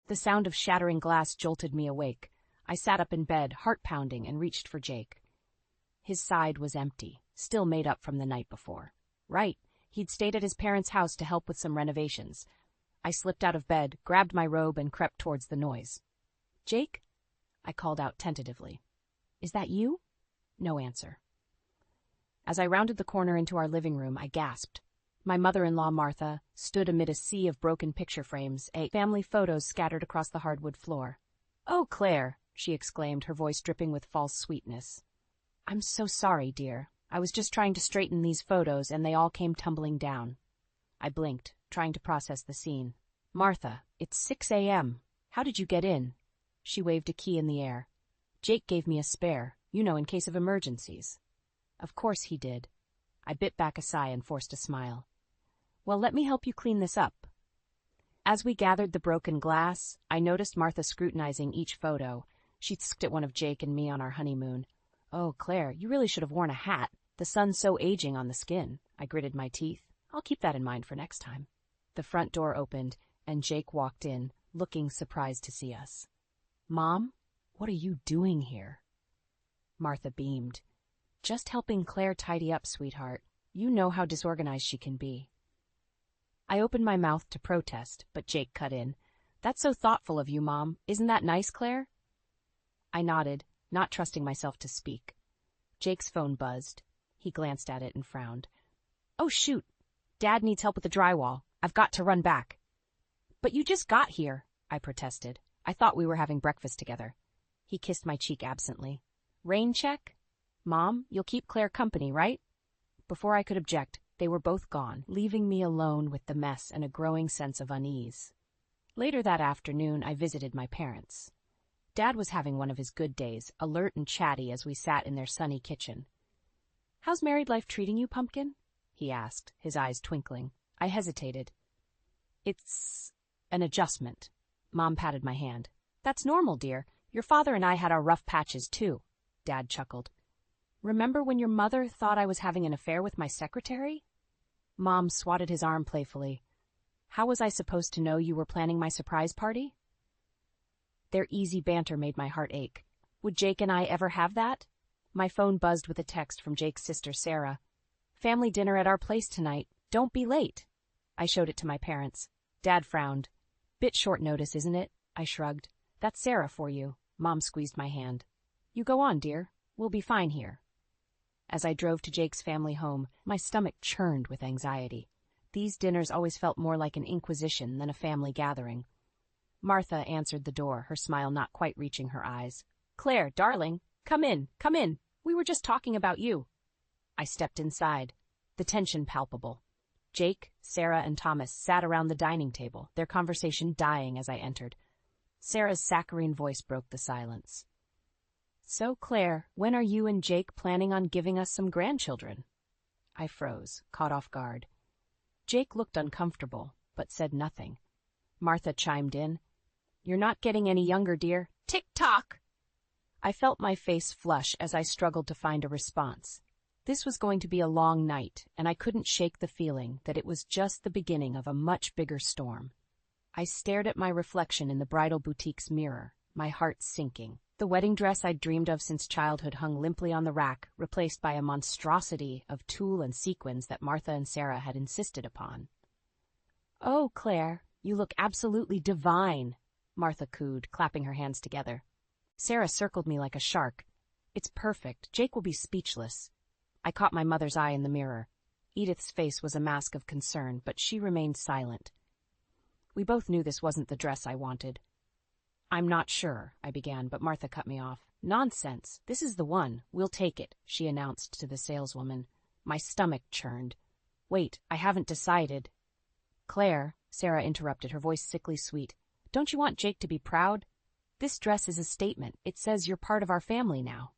The sound of shattering glass jolted me awake. I sat up in bed, heart pounding, and reached for Jake. His side was empty, still made up from the night before. Right, he'd stayed at his parents' house to help with some renovations. I slipped out of bed, grabbed my robe, and crept towards the noise. "Jake?" I called out tentatively. "Is that you?" No answer. As I rounded the corner into our living room, I gasped. My mother-in-law, Martha, stood amid a sea of broken picture frames, family photos scattered across the hardwood floor. "Oh, Claire," she exclaimed, her voice dripping with false sweetness. "I'm so sorry, dear. I was just trying to straighten these photos, and they all came tumbling down." I blinked, trying to process the scene. "Martha, it's 6 a.m. How did you get in?" She waved a key in the air. "Jake gave me a spare, in case of emergencies." "Of course he did." I bit back a sigh and forced a smile. "Well, let me help you clean this up." As we gathered the broken glass, I noticed Martha scrutinizing each photo. She looked at one of Jake and me on our honeymoon. "Oh, Claire, you really should have worn a hat. The sun's so aging on the skin." I gritted my teeth. "I'll keep that in mind for next time." The front door opened, and Jake walked in, looking surprised to see us. "Mom, what are you doing here?" Martha beamed. "Just helping Claire tidy up, sweetheart. You know how disorganized she can be." I opened my mouth to protest, but Jake cut in. "That's so thoughtful of you, Mom. Isn't that nice, Claire?" I nodded, not trusting myself to speak. Jake's phone buzzed. He glanced at it and frowned. "Oh, shoot. Dad needs help with the drywall. I've got to run back." "But you just got here," I protested. "I thought we were having breakfast together." He kissed my cheek absently. "Rain check? Mom, you'll keep Claire company, right?" Before I could object, they were both gone, leaving me alone with the mess and a growing sense of unease. Later that afternoon, I visited my parents. Dad was having one of his good days, alert and chatty as we sat in their sunny kitchen. "How's married life treating you, Pumpkin?" he asked, his eyes twinkling. I hesitated. "It's an adjustment." Mom patted my hand. "That's normal, dear. Your father and I had our rough patches, too." Dad chuckled. "Remember when your mother thought I was having an affair with my secretary?" Mom swatted his arm playfully. "How was I supposed to know you were planning my surprise party?" Their easy banter made my heart ache. Would Jake and I ever have that? My phone buzzed with a text from Jake's sister, Sarah. "Family dinner at our place tonight. Don't be late." I showed it to my parents. Dad frowned. "Bit short notice, isn't it?" I shrugged. "That's Sarah for you." Mom squeezed my hand. "You go on, dear. We'll be fine here." As I drove to Jake's family home, my stomach churned with anxiety. These dinners always felt more like an inquisition than a family gathering. Martha answered the door, her smile not quite reaching her eyes. "Claire, darling, come in, come in. We were just talking about you." I stepped inside, the tension palpable. Jake, Sarah, and Thomas sat around the dining table, their conversation dying as I entered. Sarah's saccharine voice broke the silence. "So, Claire, when are you and Jake planning on giving us some grandchildren?" I froze, caught off guard. Jake looked uncomfortable, but said nothing. Martha chimed in. "You're not getting any younger, dear. Tick-tock!" I felt my face flush as I struggled to find a response. This was going to be a long night, and I couldn't shake the feeling that it was just the beginning of a much bigger storm. I stared at my reflection in the bridal boutique's mirror, my heart sinking. The wedding dress I'd dreamed of since childhood hung limply on the rack, replaced by a monstrosity of tulle and sequins that Martha and Sarah had insisted upon. "Oh, Claire, you look absolutely divine," Martha cooed, clapping her hands together. Sarah circled me like a shark. "It's perfect. Jake will be speechless." I caught my mother's eye in the mirror. Edith's face was a mask of concern, but she remained silent. We both knew this wasn't the dress I wanted. "I'm not sure," I began, but Martha cut me off. "Nonsense. This is the one. We'll take it," she announced to the saleswoman. My stomach churned. "Wait, I haven't decided." "Claire," Sarah interrupted, her voice sickly sweet, "don't you want Jake to be proud? This dress is a statement. It says you're part of our family now."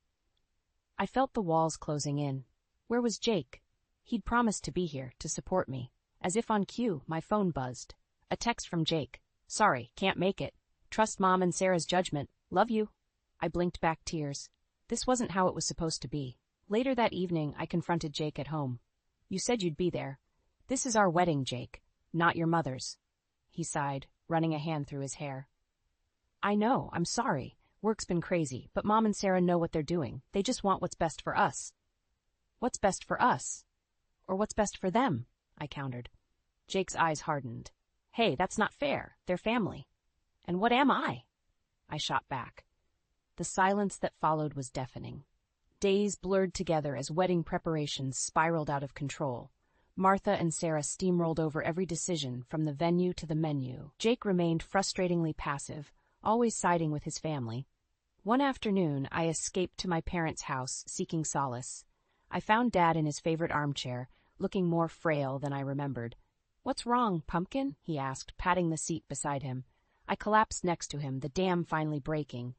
I felt the walls closing in. Where was Jake? He'd promised to be here, to support me. As if on cue, my phone buzzed. A text from Jake. "Sorry, can't make it. Trust Mom and Sarah's judgment. Love you." I blinked back tears. This wasn't how it was supposed to be. Later that evening, I confronted Jake at home. "You said you'd be there. This is our wedding, Jake, not your mother's." He sighed, running a hand through his hair. I know, I'm sorry. Work's been crazy, but Mom and Sarah know what they're doing. They just want what's best for us. What's best for us? Or what's best for them? I countered. Jake's eyes hardened. Hey, that's not fair. They're family. And what am I? I shot back. The silence that followed was deafening. Days blurred together as wedding preparations spiraled out of control. Martha and Sarah steamrolled over every decision, from the venue to the menu. Jake remained frustratingly passive, always siding with his family. One afternoon, I escaped to my parents' house, seeking solace. I found Dad in his favorite armchair, looking more frail than I remembered. What's wrong, Pumpkin? He asked, patting the seat beside him. I collapsed next to him, the dam finally breaking.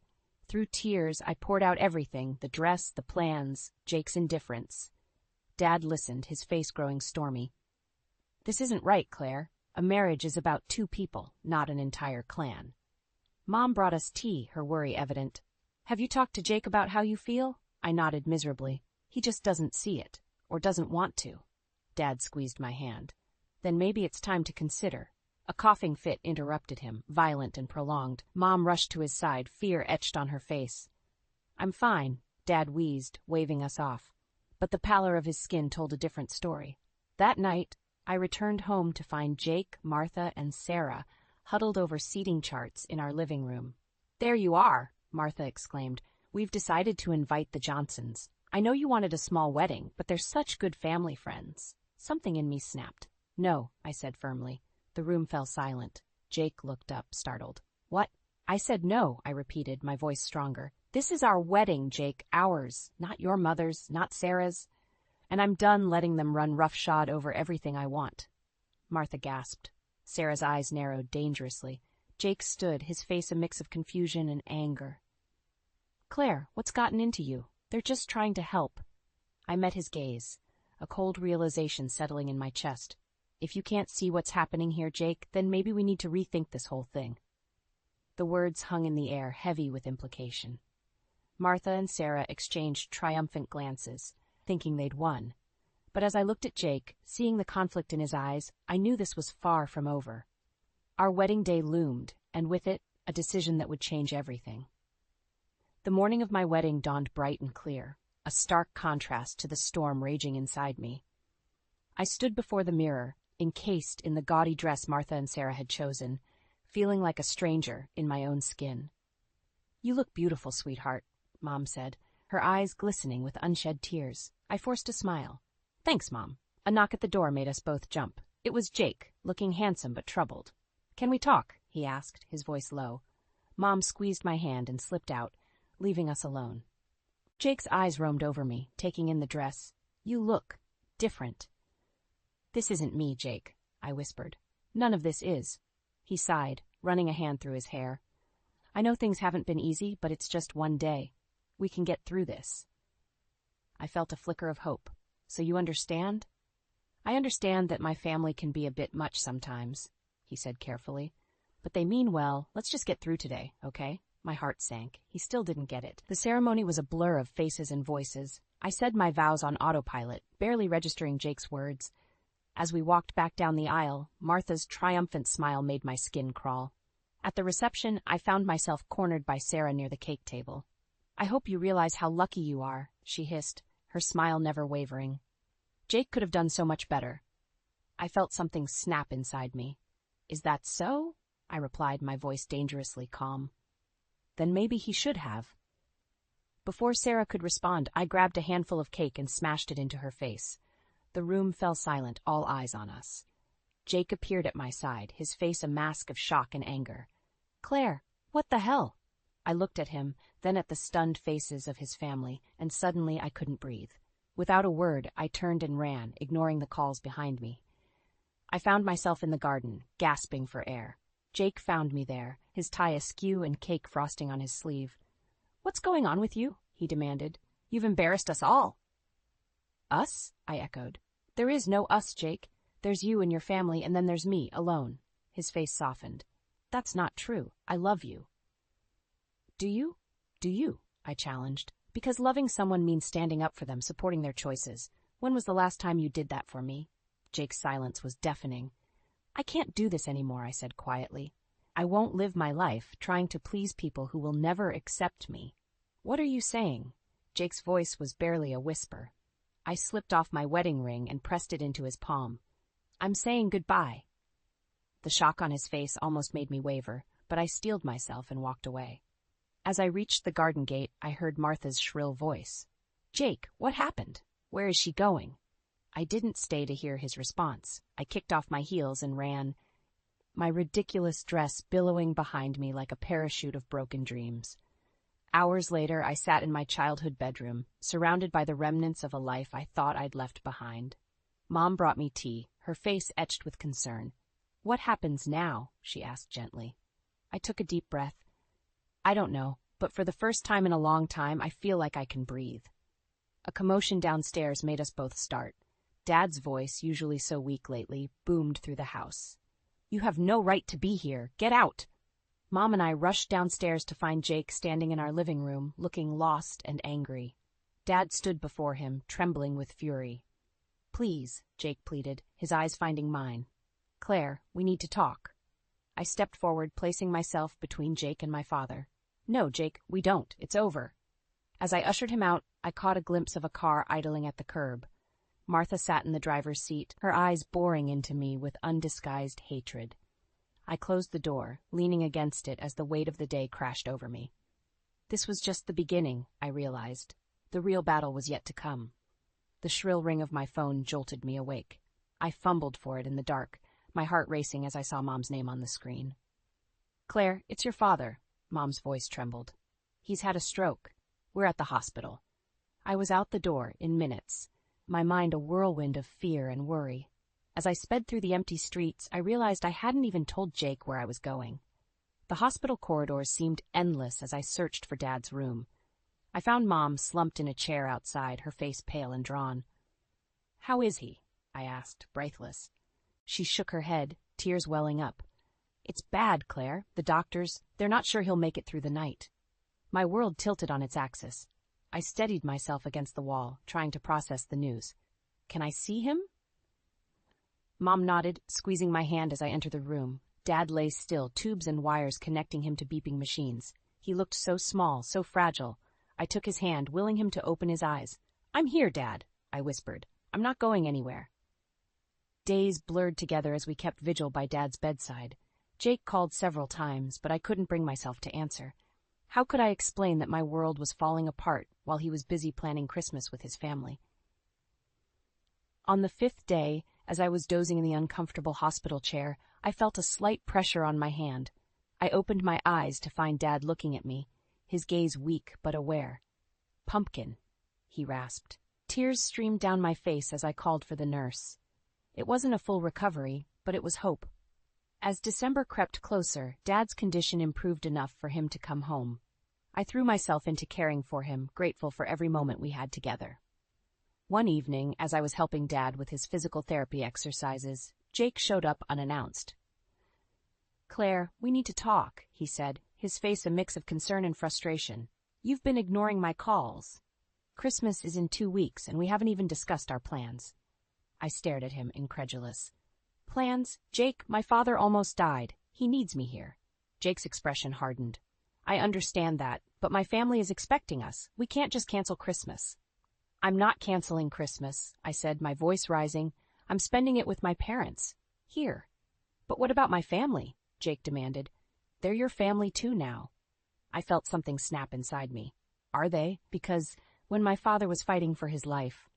Through tears, I poured out everything, the dress, the plans, Jake's indifference. Dad listened, his face growing stormy. This isn't right, Claire. A marriage is about two people, not an entire clan. Mom brought us tea, her worry evident. Have you talked to Jake about how you feel? I nodded miserably. He just doesn't see it, or doesn't want to. Dad squeezed my hand. Then maybe it's time to consider. A coughing fit interrupted him, violent and prolonged. Mom rushed to his side, fear etched on her face. I'm fine, Dad wheezed, waving us off. But the pallor of his skin told a different story. That night, I returned home to find Jake, Martha, and Sarah huddled over seating charts in our living room. There you are, Martha exclaimed. We've decided to invite the Johnsons. I know you wanted a small wedding, but they're such good family friends. Something in me snapped. No, I said firmly. The room fell silent. Jake looked up, startled. What? I said no, I repeated, my voice stronger. This is our wedding, Jake, ours, not your mother's, not Sarah's. And I'm done letting them run roughshod over everything I want. Martha gasped. Sarah's eyes narrowed dangerously. Jake stood, his face a mix of confusion and anger. Claire, what's gotten into you? They're just trying to help. I met his gaze, a cold realization settling in my chest. If you can't see what's happening here, Jake, then maybe we need to rethink this whole thing. The words hung in the air, heavy with implication. Martha and Sarah exchanged triumphant glances, thinking they'd won. But as I looked at Jake, seeing the conflict in his eyes, I knew this was far from over. Our wedding day loomed, and with it, a decision that would change everything. The morning of my wedding dawned bright and clear, a stark contrast to the storm raging inside me. I stood before the mirror, encased in the gaudy dress Martha and Sarah had chosen, feeling like a stranger in my own skin. You look beautiful, sweetheart, Mom said, her eyes glistening with unshed tears. I forced a smile. Thanks, Mom. A knock at the door made us both jump. It was Jake, looking handsome but troubled. Can we talk? He asked, his voice low. Mom squeezed my hand and slipped out, leaving us alone. Jake's eyes roamed over me, taking in the dress. You look different. This isn't me, Jake, I whispered. None of this is. He sighed, running a hand through his hair. I know things haven't been easy, but it's just one day. We can get through this. I felt a flicker of hope. So you understand? I understand that my family can be a bit much sometimes, he said carefully. But they mean well. Let's just get through today, okay? My heart sank. He still didn't get it. The ceremony was a blur of faces and voices. I said my vows on autopilot, barely registering Jake's words. As we walked back down the aisle, Martha's triumphant smile made my skin crawl. At the reception, I found myself cornered by Sarah near the cake table. I hope you realize how lucky you are, she hissed, her smile never wavering. Jake could have done so much better. I felt something snap inside me. Is that so? I replied, my voice dangerously calm. Then maybe he should have. Before Sarah could respond, I grabbed a handful of cake and smashed it into her face. The room fell silent, all eyes on us. Jake appeared at my side, his face a mask of shock and anger. Claire, what the hell? I looked at him, then at the stunned faces of his family, and suddenly I couldn't breathe. Without a word, I turned and ran, ignoring the calls behind me. I found myself in the garden, gasping for air. Jake found me there, his tie askew and cake frosting on his sleeve. What's going on with you? He demanded. You've embarrassed us all. Us? I echoed. There is no us, Jake. There's you and your family, and then there's me, alone. His face softened. That's not true. I love you. Do you? Do you? I challenged. Because loving someone means standing up for them, supporting their choices. When was the last time you did that for me? Jake's silence was deafening. I can't do this anymore, I said quietly. I won't live my life trying to please people who will never accept me. What are you saying? Jake's voice was barely a whisper. I slipped off my wedding ring and pressed it into his palm. I'm saying goodbye. The shock on his face almost made me waver, but I steeled myself and walked away. As I reached the garden gate, I heard Martha's shrill voice. Jake, what happened? Where is she going? I didn't stay to hear his response. I kicked off my heels and ran, my ridiculous dress billowing behind me like a parachute of broken dreams. Hours later, I sat in my childhood bedroom, surrounded by the remnants of a life I thought I'd left behind. Mom brought me tea, her face etched with concern. What happens now? She asked gently. I took a deep breath. I don't know, but for the first time in a long time, I feel like I can breathe. A commotion downstairs made us both start. Dad's voice, usually so weak lately, boomed through the house. You have no right to be here. Get out! Mom and I rushed downstairs to find Jake standing in our living room, looking lost and angry. Dad stood before him, trembling with fury. Please, Jake pleaded, his eyes finding mine. Claire, we need to talk. I stepped forward, placing myself between Jake and my father. No, Jake, we don't. It's over. As I ushered him out, I caught a glimpse of a car idling at the curb. Martha sat in the driver's seat, her eyes boring into me with undisguised hatred. I closed the door, leaning against it as the weight of the day crashed over me. This was just the beginning, I realized. The real battle was yet to come. The shrill ring of my phone jolted me awake. I fumbled for it in the dark, my heart racing as I saw Mom's name on the screen. Claire, it's your father. Mom's voice trembled. He's had a stroke. We're at the hospital. I was out the door in minutes, my mind a whirlwind of fear and worry. As I sped through the empty streets, I realized I hadn't even told Jake where I was going. The hospital corridors seemed endless as I searched for Dad's room. I found Mom slumped in a chair outside, her face pale and drawn. How is he? I asked, breathless. She shook her head, tears welling up. It's bad, Claire. The doctors, they're not sure he'll make it through the night. My world tilted on its axis. I steadied myself against the wall, trying to process the news. Can I see him? Mom nodded, squeezing my hand as I entered the room. Dad lay still, tubes and wires connecting him to beeping machines. He looked so small, so fragile. I took his hand, willing him to open his eyes. I'm here, Dad, I whispered. I'm not going anywhere. Days blurred together as we kept vigil by Dad's bedside. Jake called several times, but I couldn't bring myself to answer. How could I explain that my world was falling apart while he was busy planning Christmas with his family? On the 5th day, as I was dozing in the uncomfortable hospital chair, I felt a slight pressure on my hand. I opened my eyes to find Dad looking at me, his gaze weak but aware. Pumpkin, he rasped. Tears streamed down my face as I called for the nurse. It wasn't a full recovery, but it was hope. As December crept closer, Dad's condition improved enough for him to come home. I threw myself into caring for him, grateful for every moment we had together. One evening, as I was helping Dad with his physical therapy exercises, Jake showed up unannounced. Claire, we need to talk, he said, his face a mix of concern and frustration. You've been ignoring my calls. Christmas is in 2 weeks, and we haven't even discussed our plans. I stared at him, incredulous. Plans? Jake, my father almost died. He needs me here. Jake's expression hardened. I understand that, but my family is expecting us. We can't just cancel Christmas. I'm not canceling Christmas, I said, my voice rising. I'm spending it with my parents. Here. But what about my family? Jake demanded. They're your family too now. I felt something snap inside me. Are they? Because when my father was fighting for his life,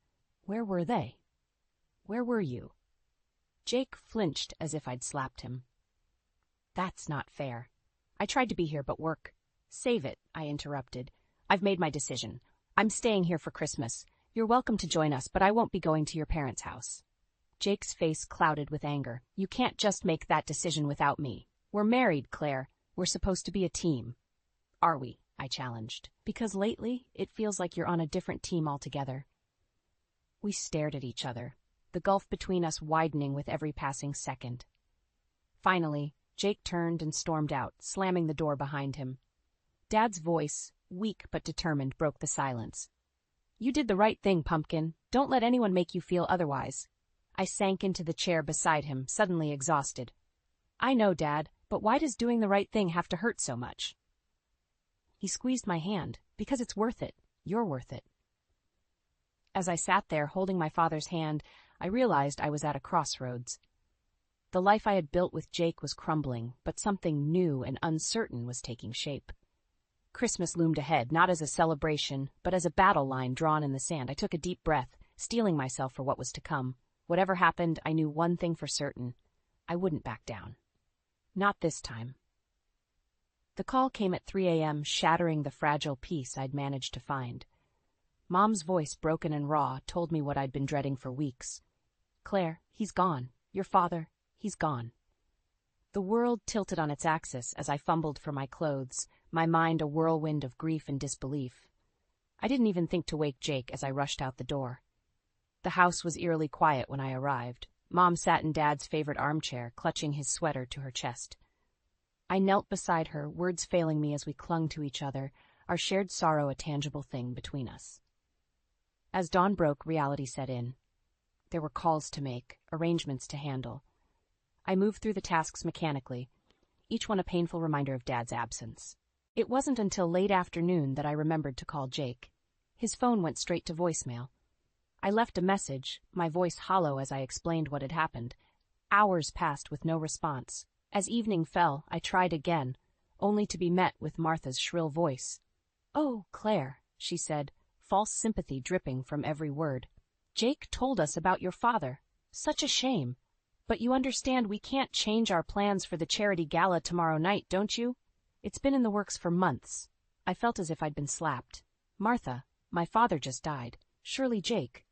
where were they? Where were you? Jake flinched as if I'd slapped him. That's not fair. I tried to be here, but work. Save it, I interrupted. I've made my decision. I'm staying here for Christmas. You're welcome to join us, but I won't be going to your parents' house. Jake's face clouded with anger. You can't just make that decision without me. We're married, Claire. We're supposed to be a team. Are we? I challenged. Because lately, it feels like you're on a different team altogether. We stared at each other, the gulf between us widening with every passing second. Finally, Jake turned and stormed out, slamming the door behind him. Dad's voice, weak but determined, broke the silence. You did the right thing, Pumpkin. Don't let anyone make you feel otherwise. I sank into the chair beside him, suddenly exhausted. I know, Dad, But why does doing the right thing have to hurt so much? He squeezed my hand. Because it's worth it. You're worth it. As I sat there holding my father's hand, I realized I was at a crossroads. The life I had built with Jake was crumbling, but something new and uncertain was taking shape. Christmas loomed ahead, not as a celebration, but as a battle line drawn in the sand. I took a deep breath, steeling myself for what was to come. Whatever happened, I knew one thing for certain. I wouldn't back down. Not this time. The call came at 3 a.m., shattering the fragile peace I'd managed to find. Mom's voice, broken and raw, told me what I'd been dreading for weeks. Claire, he's gone. Your father, he's gone. The world tilted on its axis as I fumbled for my clothes, my mind a whirlwind of grief and disbelief. I didn't even think to wake Jake as I rushed out the door. The house was eerily quiet when I arrived. Mom sat in Dad's favorite armchair, clutching his sweater to her chest. I knelt beside her, words failing me as we clung to each other, our shared sorrow a tangible thing between us. As dawn broke, reality set in. There were calls to make, arrangements to handle. I moved through the tasks mechanically, each one a painful reminder of Dad's absence. It wasn't until late afternoon that I remembered to call Jake. His phone went straight to voicemail. I left a message, my voice hollow as I explained what had happened. Hours passed with no response. As evening fell, I tried again, only to be met with Martha's shrill voice. "Oh, Claire," she said, false sympathy dripping from every word. "Jake told us about your father. Such a shame. But you understand we can't change our plans for the charity gala tomorrow night, don't you? It's been in the works for months." I felt as if I'd been slapped. "Martha, my father just died. Surely Jake."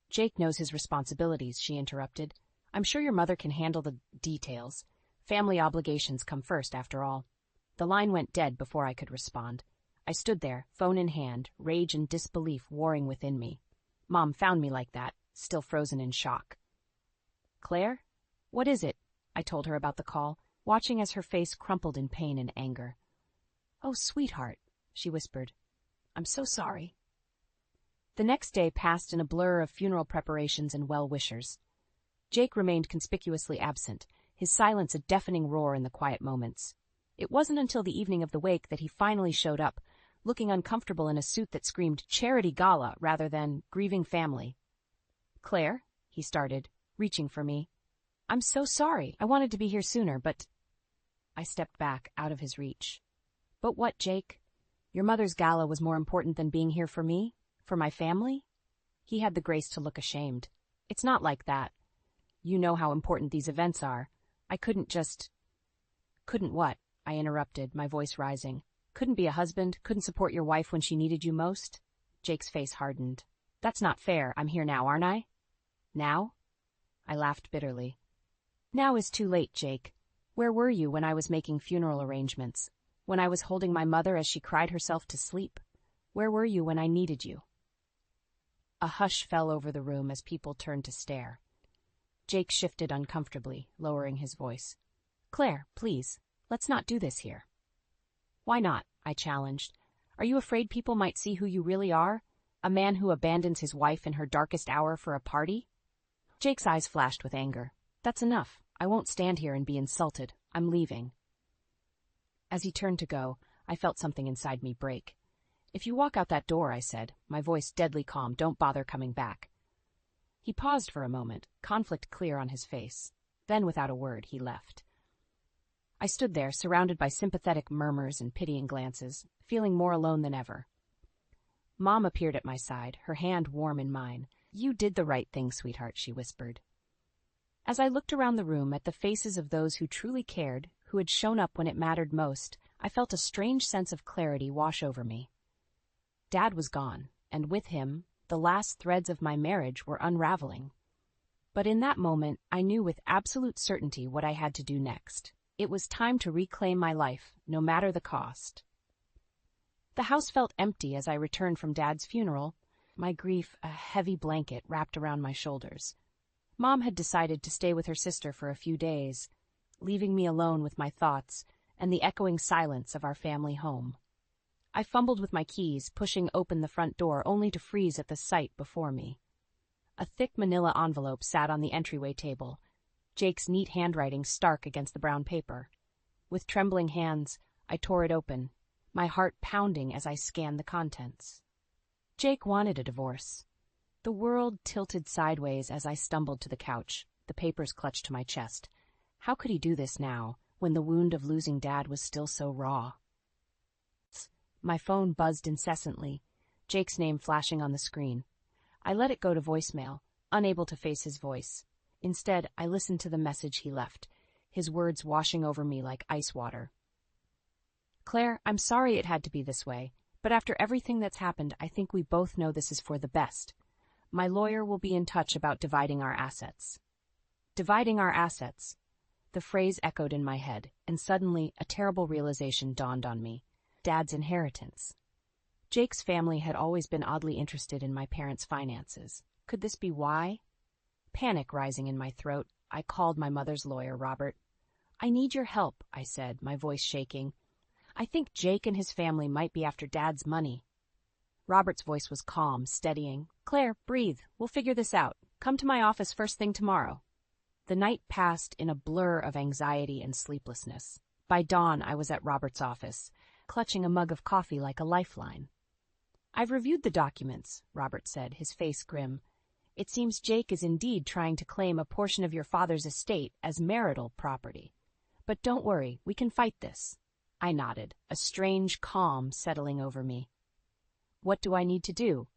"Jake knows his responsibilities," she interrupted. "I'm sure your mother can handle the details. Family obligations come first, after all." The line went dead before I could respond. I stood there, phone in hand, rage and disbelief warring within me. Mom found me like that, still frozen in shock. "Claire? What is it?" I told her about the call, watching as her face crumpled in pain and anger. "Oh, sweetheart," she whispered. "I'm so sorry." The next day passed in a blur of funeral preparations and well-wishers. Jake remained conspicuously absent, his silence a deafening roar in the quiet moments. It wasn't until the evening of the wake that he finally showed up, looking uncomfortable in a suit that screamed charity gala rather than grieving family. "Claire," he started, reaching for me. "I'm so sorry. I wanted to be here sooner, but—" I stepped back, out of his reach. "But what, Jake? Your mother's gala was more important than being here for me? For my family?" He had the grace to look ashamed. "It's not like that. You know how important these events are. I couldn't just—" "Couldn't what?" I interrupted, my voice rising. "Couldn't be a husband, couldn't support your wife when she needed you most?" Jake's face hardened. "That's not fair. I'm here now, aren't I?" "Now?" I laughed bitterly. "Now is too late, Jake. Where were you when I was making funeral arrangements? When I was holding my mother as she cried herself to sleep? Where were you when I needed you?" A hush fell over the room as people turned to stare. Jake shifted uncomfortably, lowering his voice. "Claire, please, let's not do this here." "Why not?" I challenged. "Are you afraid people might see who you really are? A man who abandons his wife in her darkest hour for a party?" Jake's eyes flashed with anger. "That's enough. I won't stand here and be insulted. I'm leaving." As he turned to go, I felt something inside me break. "If you walk out that door," I said, my voice deadly calm, "don't bother coming back." He paused for a moment, conflict clear on his face. Then, without a word, he left. I stood there, surrounded by sympathetic murmurs and pitying glances, feeling more alone than ever. Mom appeared at my side, her hand warm in mine. "You did the right thing, sweetheart," she whispered. As I looked around the room at the faces of those who truly cared, who had shown up when it mattered most, I felt a strange sense of clarity wash over me. Dad was gone, and with him, the last threads of my marriage were unraveling. But in that moment, I knew with absolute certainty what I had to do next. It was time to reclaim my life, no matter the cost. The house felt empty as I returned from Dad's funeral, my grief a heavy blanket wrapped around my shoulders. Mom had decided to stay with her sister for a few days, leaving me alone with my thoughts and the echoing silence of our family home. I fumbled with my keys, pushing open the front door only to freeze at the sight before me. A thick manila envelope sat on the entryway table, Jake's neat handwriting stark against the brown paper. With trembling hands, I tore it open, my heart pounding as I scanned the contents. Jake wanted a divorce. The world tilted sideways as I stumbled to the couch, the papers clutched to my chest. How could he do this now, when the wound of losing Dad was still so raw? My phone buzzed incessantly, Jake's name flashing on the screen. I let it go to voicemail, unable to face his voice. Instead, I listened to the message he left, his words washing over me like ice water. Claire, I'm sorry it had to be this way, but after everything that's happened, I think we both know this is for the best. My lawyer will be in touch about dividing our assets. Dividing our assets. The phrase echoed in my head, and suddenly a terrible realization dawned on me. Dad's inheritance. Jake's family had always been oddly interested in my parents' finances. Could this be why? Panic rising in my throat, I called my mother's lawyer, Robert. I need your help, I said, my voice shaking. I think Jake and his family might be after Dad's money. Robert's voice was calm, steadying. Claire, breathe. We'll figure this out. Come to my office first thing tomorrow. The night passed in a blur of anxiety and sleeplessness. By dawn, I was at Robert's office, clutching a mug of coffee like a lifeline. I've reviewed the documents, Robert said, his face grim. It seems Jake is indeed trying to claim a portion of your father's estate as marital property. But don't worry, we can fight this. I nodded, a strange calm settling over me. What do I need to do?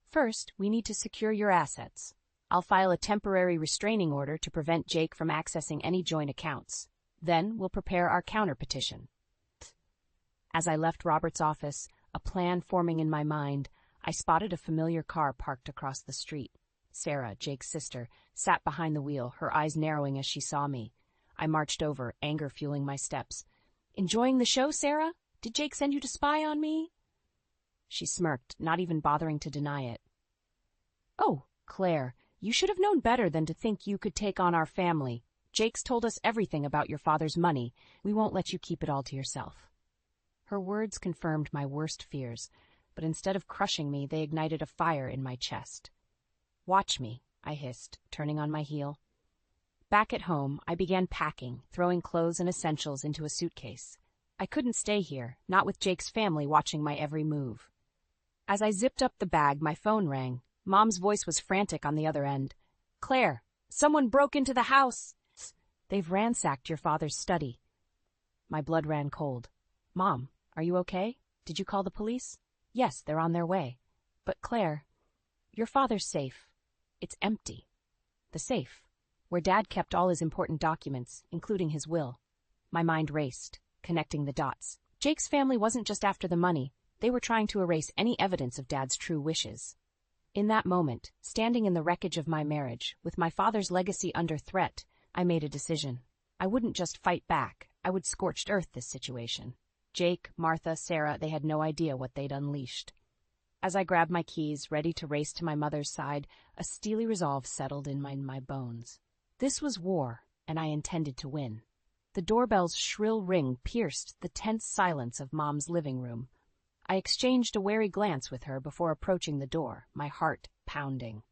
First, we need to secure your assets. I'll file a temporary restraining order to prevent Jake from accessing any joint accounts. Then we'll prepare our counterpetition. As I left Robert's office, a plan forming in my mind, I spotted a familiar car parked across the street. Sarah, Jake's sister, sat behind the wheel, her eyes narrowing as she saw me. I marched over, anger fueling my steps. Enjoying the show, Sarah? Did Jake send you to spy on me? She smirked, not even bothering to deny it. Oh, Claire, you should have known better than to think you could take on our family. Jake's told us everything about your father's money. We won't let you keep it all to yourself. Her words confirmed my worst fears, but instead of crushing me, they ignited a fire in my chest. Watch me, I hissed, turning on my heel. Back at home, I began packing, throwing clothes and essentials into a suitcase. I couldn't stay here, not with Jake's family watching my every move. As I zipped up the bag, my phone rang. Mom's voice was frantic on the other end. Claire, someone broke into the house. They've ransacked your father's study. My blood ran cold. Mom, are you okay? Did you call the police? Yes, they're on their way. But Claire, your father's safe. It's empty. The safe, where Dad kept all his important documents, including his will. My mind raced, connecting the dots. Jake's family wasn't just after the money. They were trying to erase any evidence of Dad's true wishes. In that moment, standing in the wreckage of my marriage, with my father's legacy under threat, I made a decision. I wouldn't just fight back. I would scorched earth this situation. Jake, Martha, Sarah, they had no idea what they'd unleashed. As I grabbed my keys, ready to race to my mother's side, a steely resolve settled in my bones. This was war, and I intended to win. The doorbell's shrill ring pierced the tense silence of Mom's living room. I exchanged a wary glance with her before approaching the door, my heart pounding.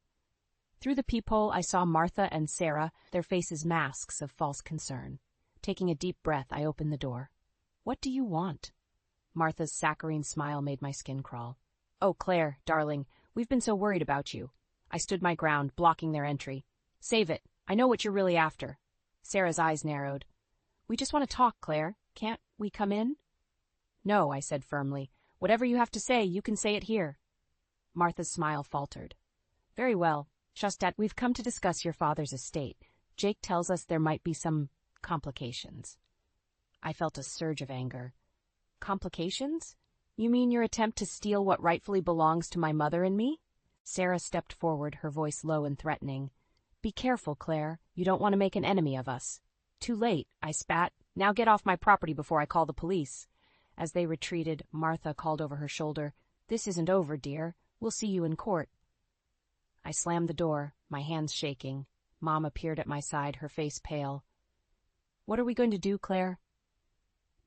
Through the peephole, I saw Martha and Sarah, their faces masks of false concern. Taking a deep breath, I opened the door. What do you want? Martha's saccharine smile made my skin crawl. Oh, Claire, darling, we've been so worried about you. I stood my ground, blocking their entry. Save it. I know what you're really after. Sarah's eyes narrowed. We just want to talk, Claire. Can't we come in? No, I said firmly. Whatever you have to say, you can say it here. Martha's smile faltered. Very well. Shustat, we've come to discuss your father's estate. Jake tells us there might be some complications. I felt a surge of anger. Complications? You mean your attempt to steal what rightfully belongs to my mother and me? Sarah stepped forward, her voice low and threatening. Be careful, Claire. You don't want to make an enemy of us. Too late, I spat. Now get off my property before I call the police. As they retreated, Martha called over her shoulder. This isn't over, dear. We'll see you in court. I slammed the door, my hands shaking. Mom appeared at my side, her face pale. What are we going to do, Claire?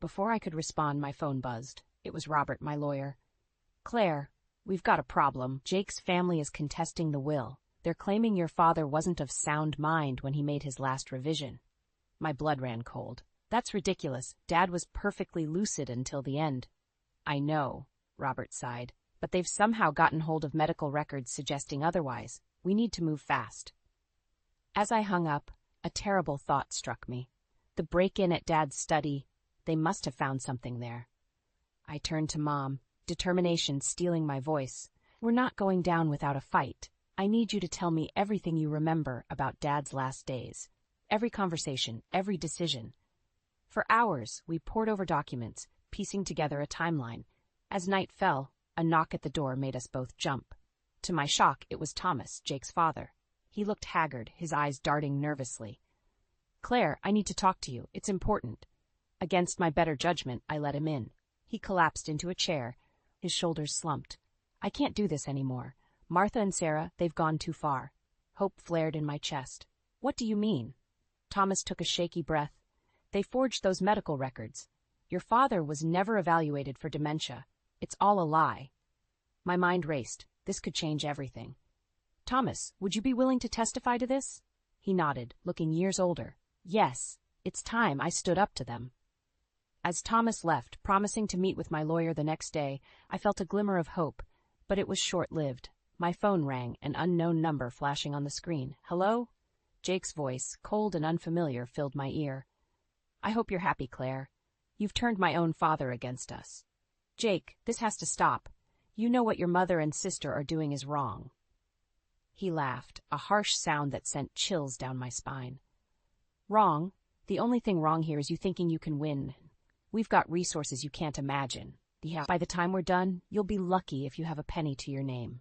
Before I could respond, my phone buzzed. It was Robert, my lawyer. Claire, we've got a problem. Jake's family is contesting the will. They're claiming your father wasn't of sound mind when he made his last revision. My blood ran cold. That's ridiculous. Dad was perfectly lucid until the end. I know, Robert sighed, but they've somehow gotten hold of medical records suggesting otherwise. We need to move fast. As I hung up, a terrible thought struck me. The break-in at Dad's study, they must have found something there. I turned to Mom, determination stealing my voice. We're not going down without a fight. I need you to tell me everything you remember about Dad's last days. Every conversation, every decision. For hours, we pored over documents, piecing together a timeline. As night fell, a knock at the door made us both jump. To my shock, it was Thomas, Jake's father. He looked haggard, his eyes darting nervously. "Claire, I need to talk to you. It's important." Against my better judgment, I let him in. He collapsed into a chair. His shoulders slumped. "I can't do this anymore. Martha and Sarah, they've gone too far." Hope flared in my chest. "What do you mean?" Thomas took a shaky breath. "They forged those medical records. Your father was never evaluated for dementia. It's all a lie." My mind raced. This could change everything. "Thomas, would you be willing to testify to this?" He nodded, looking years older. "Yes, it's time I stood up to them." As Thomas left, promising to meet with my lawyer the next day, I felt a glimmer of hope, but it was short-lived. My phone rang, an unknown number flashing on the screen. "Hello?" Jake's voice, cold and unfamiliar, filled my ear. "I hope you're happy, Claire. You've turned my own father against us." "Jake, this has to stop. You know what your mother and sister are doing is wrong." He laughed, a harsh sound that sent chills down my spine. "Wrong? The only thing wrong here is you thinking you can win. We've got resources you can't imagine. By the time we're done, you'll be lucky if you have a penny to your name."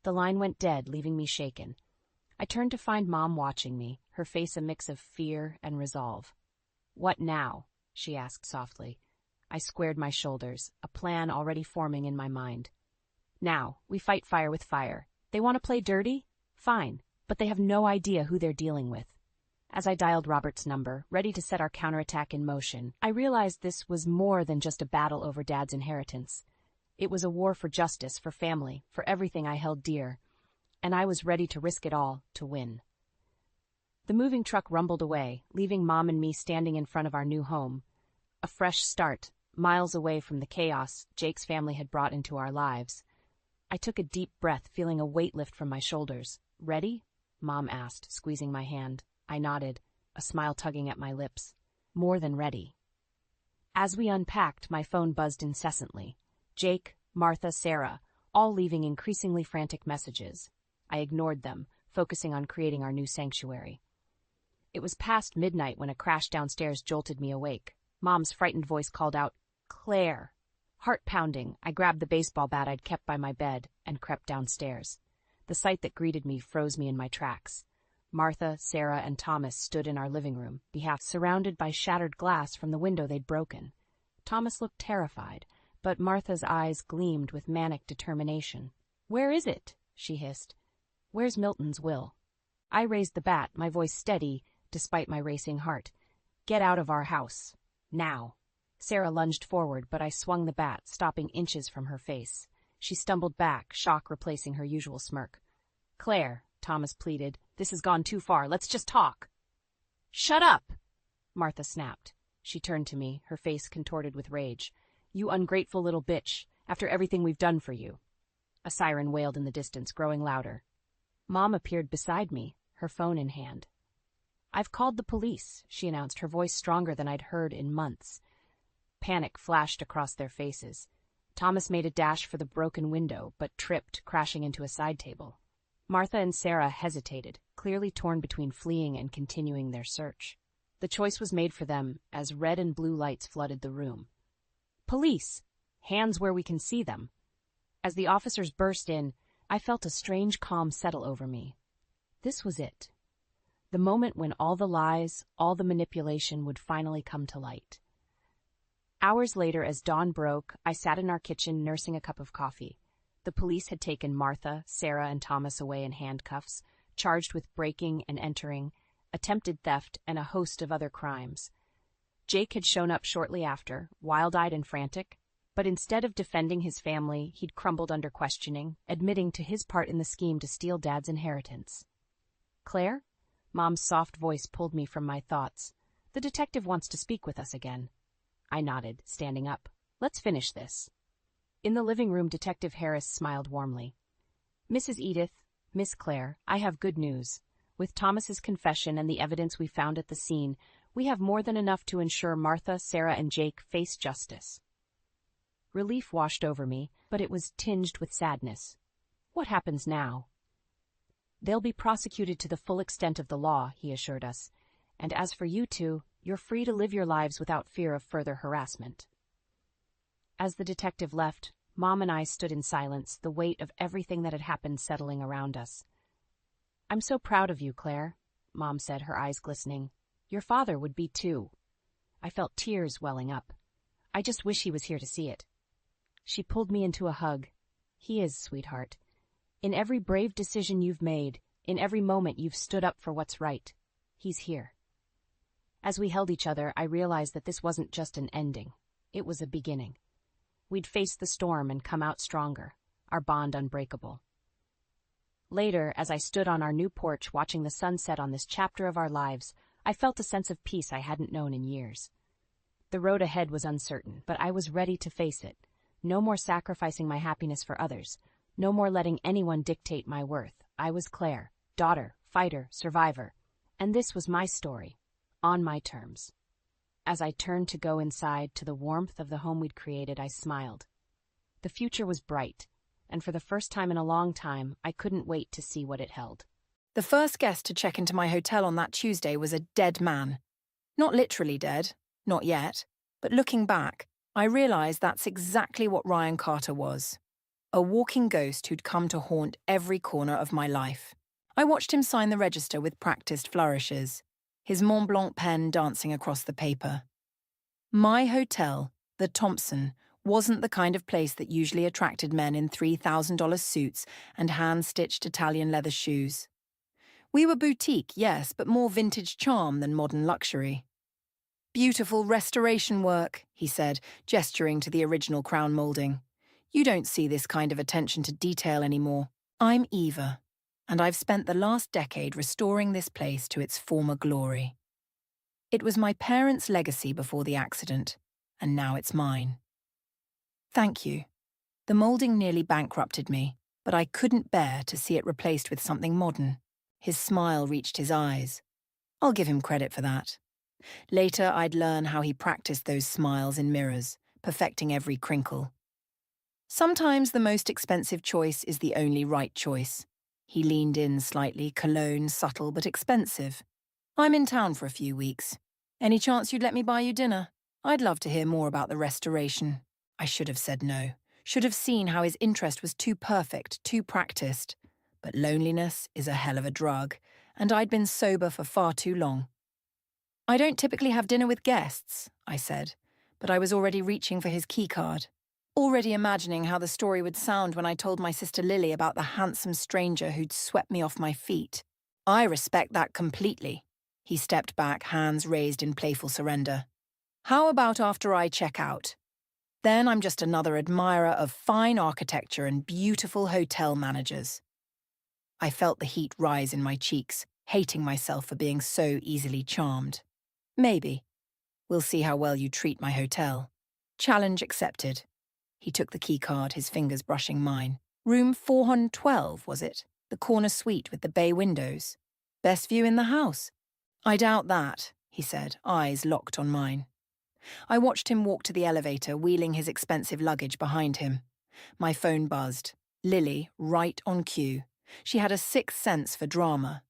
The line went dead, leaving me shaken. I turned to find Mom watching me, her face a mix of fear and resolve. "What now?" she asked softly. I squared my shoulders, a plan already forming in my mind. "Now, we fight fire with fire. They want to play dirty? Fine, but they have no idea who they're dealing with." As I dialed Robert's number, ready to set our counterattack in motion, I realized this was more than just a battle over Dad's inheritance. It was a war for justice, for family, for everything I held dear, and I was ready to risk it all to win. The moving truck rumbled away, leaving Mom and me standing in front of our new home. A fresh start, miles away from the chaos Jake's family had brought into our lives. I took a deep breath, feeling a weight lift from my shoulders. "Ready?" Mom asked, squeezing my hand. I nodded, a smile tugging at my lips. More than ready. As we unpacked, my phone buzzed incessantly. Jake, Martha, Sarah, all leaving increasingly frantic messages. I ignored them, focusing on creating our new sanctuary. It was past midnight when a crash downstairs jolted me awake. Mom's frightened voice called out, "Claire!" Heart pounding, I grabbed the baseball bat I'd kept by my bed and crept downstairs. The sight that greeted me froze me in my tracks. Martha, Sarah, and Thomas stood in our living room, surrounded by shattered glass from the window they'd broken. Thomas looked terrified, but Martha's eyes gleamed with manic determination. "Where is it?" she hissed. "Where's Milton's will?" I raised the bat, my voice steady, despite my racing heart. "Get out of our house. Now." Sarah lunged forward, but I swung the bat, stopping inches from her face. She stumbled back, shock replacing her usual smirk. "Claire," Thomas pleaded, "this has gone too far. Let's just talk." "Shut up!" Martha snapped. She turned to me, her face contorted with rage. "You ungrateful little bitch, after everything we've done for you." A siren wailed in the distance, growing louder. Mom appeared beside me, her phone in hand. "I've called the police," she announced, her voice stronger than I'd heard in months. Panic flashed across their faces. Thomas made a dash for the broken window, but tripped, crashing into a side table. Martha and Sarah hesitated, clearly torn between fleeing and continuing their search. The choice was made for them as red and blue lights flooded the room. "Police! Hands where we can see them!" As the officers burst in, I felt a strange calm settle over me. This was it. The moment when all the lies, all the manipulation would finally come to light. Hours later, as dawn broke, I sat in our kitchen nursing a cup of coffee. The police had taken Martha, Sarah, and Thomas away in handcuffs, charged with breaking and entering, attempted theft, and a host of other crimes. Jake had shown up shortly after, wild-eyed and frantic, but instead of defending his family, he'd crumbled under questioning, admitting to his part in the scheme to steal Dad's inheritance. "Claire?" Mom's soft voice pulled me from my thoughts. The detective wants to speak with us again. I nodded, standing up. Let's finish this. In the living room, Detective Harris smiled warmly. Mrs. Edith, Miss Claire, I have good news. With Thomas's confession and the evidence we found at the scene, we have more than enough to ensure Martha, Sarah, and Jake face justice. Relief washed over me, but it was tinged with sadness. What happens now? They'll be prosecuted to the full extent of the law, he assured us. And as for you two, you're free to live your lives without fear of further harassment. As the detective left, Mom and I stood in silence, the weight of everything that had happened settling around us. I'm so proud of you, Claire, Mom said, her eyes glistening. Your father would be too. I felt tears welling up. I just wish he was here to see it. She pulled me into a hug. He is, sweetheart. In every brave decision you've made, in every moment you've stood up for what's right, he's here. As we held each other, I realized that this wasn't just an ending. It was a beginning. We'd face the storm and come out stronger, our bond unbreakable. Later, as I stood on our new porch watching the sun set on this chapter of our lives, I felt a sense of peace I hadn't known in years. The road ahead was uncertain, but I was ready to face it. No more sacrificing my happiness for others. No more letting anyone dictate my worth. I was Claire, daughter, fighter, survivor. And this was my story, on my terms. As I turned to go inside to the warmth of the home we'd created, I smiled. The future was bright, and for the first time in a long time, I couldn't wait to see what it held. The first guest to check into my hotel on that Tuesday was a dead man. Not literally dead, not yet, but looking back, I realized that's exactly what Ryan Carter was. A walking ghost who'd come to haunt every corner of my life. I watched him sign the register with practiced flourishes, his Mont Blanc pen dancing across the paper. My hotel, the Thompson, wasn't the kind of place that usually attracted men in $3,000 suits and hand-stitched Italian leather shoes. We were boutique, yes, but more vintage charm than modern luxury. Beautiful restoration work, he said, gesturing to the original crown molding. You don't see this kind of attention to detail anymore. I'm Eva, and I've spent the last decade restoring this place to its former glory. It was my parents' legacy before the accident, and now it's mine. Thank you. The molding nearly bankrupted me, but I couldn't bear to see it replaced with something modern. His smile reached his eyes. I'll give him credit for that. Later, I'd learn how he practiced those smiles in mirrors, perfecting every crinkle. Sometimes the most expensive choice is the only right choice. He leaned in slightly, cologne, subtle but expensive. I'm in town for a few weeks. Any chance you'd let me buy you dinner? I'd love to hear more about the restoration. I should have said no. Should have seen how his interest was too perfect, too practiced. But loneliness is a hell of a drug, and I'd been sober for far too long. I don't typically have dinner with guests, I said, but I was already reaching for his keycard. Already imagining how the story would sound when I told my sister Lily about the handsome stranger who'd swept me off my feet. I respect that completely. He stepped back, hands raised in playful surrender. How about after I check out? Then I'm just another admirer of fine architecture and beautiful hotel managers. I felt the heat rise in my cheeks, hating myself for being so easily charmed. Maybe. We'll see how well you treat my hotel. Challenge accepted. He took the keycard, his fingers brushing mine. Room 412, was it? The corner suite with the bay windows. Best view in the house. I doubt that, he said, eyes locked on mine. I watched him walk to the elevator, wheeling his expensive luggage behind him. My phone buzzed. Lily, right on cue. She had a sixth sense for drama.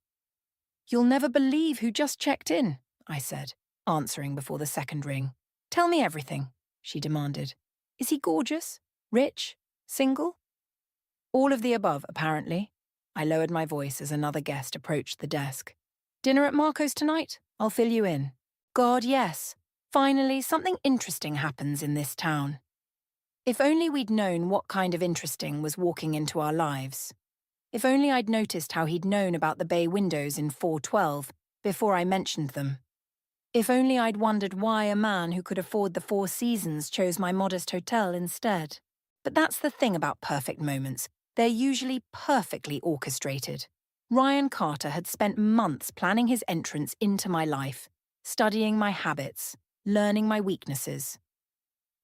You'll never believe who just checked in, I said, answering before the second ring. Tell me everything, she demanded. Is he gorgeous? Rich? Single? All of the above, apparently. I lowered my voice as another guest approached the desk. Dinner at Marco's tonight? I'll fill you in. God, yes. Finally, something interesting happens in this town. If only we'd known what kind of interesting was walking into our lives. If only I'd noticed how he'd known about the bay windows in 412 before I mentioned them. If only I'd wondered why a man who could afford the Four Seasons chose my modest hotel instead. But that's the thing about perfect moments. They're usually perfectly orchestrated. Ryan Carter had spent months planning his entrance into my life, studying my habits, learning my weaknesses.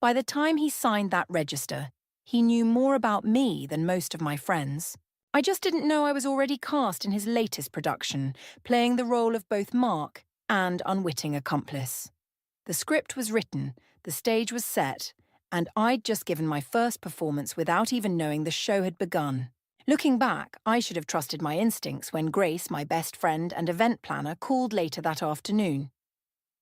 By the time he signed that register, he knew more about me than most of my friends. I just didn't know I was already cast in his latest production, playing the role of both Mark and unwitting accomplice. The script was written, the stage was set, and I'd just given my first performance without even knowing the show had begun. Looking back, I should have trusted my instincts when Grace, my best friend and event planner, called later that afternoon.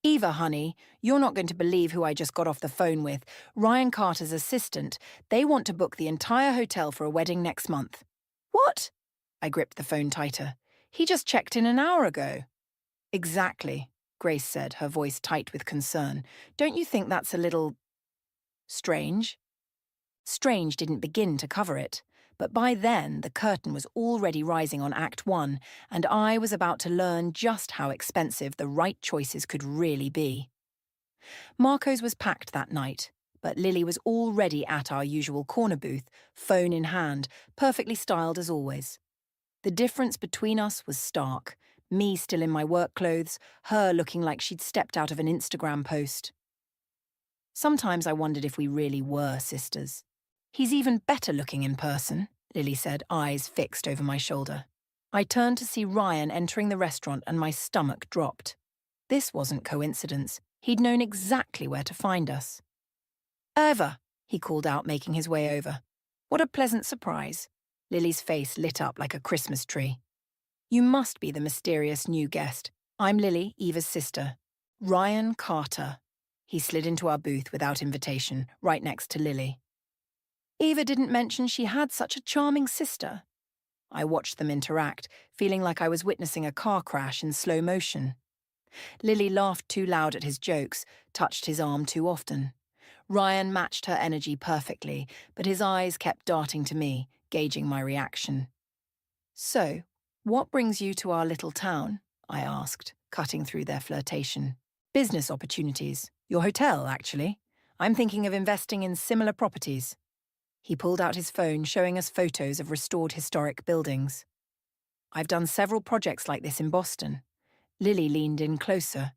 "Eva, honey, you're not going to believe who I just got off the phone with. Ryan Carter's assistant. They want to book the entire hotel for a wedding next month." "What?" I gripped the phone tighter. "He just checked in an hour ago." "Exactly," Grace said, her voice tight with concern. "Don't you think that's a little strange?" Strange didn't begin to cover it, but by then the curtain was already rising on Act 1, and I was about to learn just how expensive the right choices could really be. Marco's was packed that night, but Lily was already at our usual corner booth, phone in hand, perfectly styled as always. The difference between us was stark, me still in my work clothes, her looking like she'd stepped out of an Instagram post. Sometimes I wondered if we really were sisters. "He's even better looking in person," Lily said, eyes fixed over my shoulder. I turned to see Ryan entering the restaurant and my stomach dropped. This wasn't coincidence. He'd known exactly where to find us. "Eva," he called out, making his way over. "What a pleasant surprise." Lily's face lit up like a Christmas tree. "You must be the mysterious new guest. I'm Lily, Eva's sister. Ryan Carter." He slid into our booth without invitation, right next to Lily. "Eva didn't mention she had such a charming sister." I watched them interact, feeling like I was witnessing a car crash in slow motion. Lily laughed too loud at his jokes, touched his arm too often. Ryan matched her energy perfectly, but his eyes kept darting to me, gauging my reaction. "So, what brings you to our little town?" I asked, cutting through their flirtation. "Business opportunities. Your hotel, actually. I'm thinking of investing in similar properties." He pulled out his phone, showing us photos of restored historic buildings. "I've done several projects like this in Boston." Lily leaned in closer.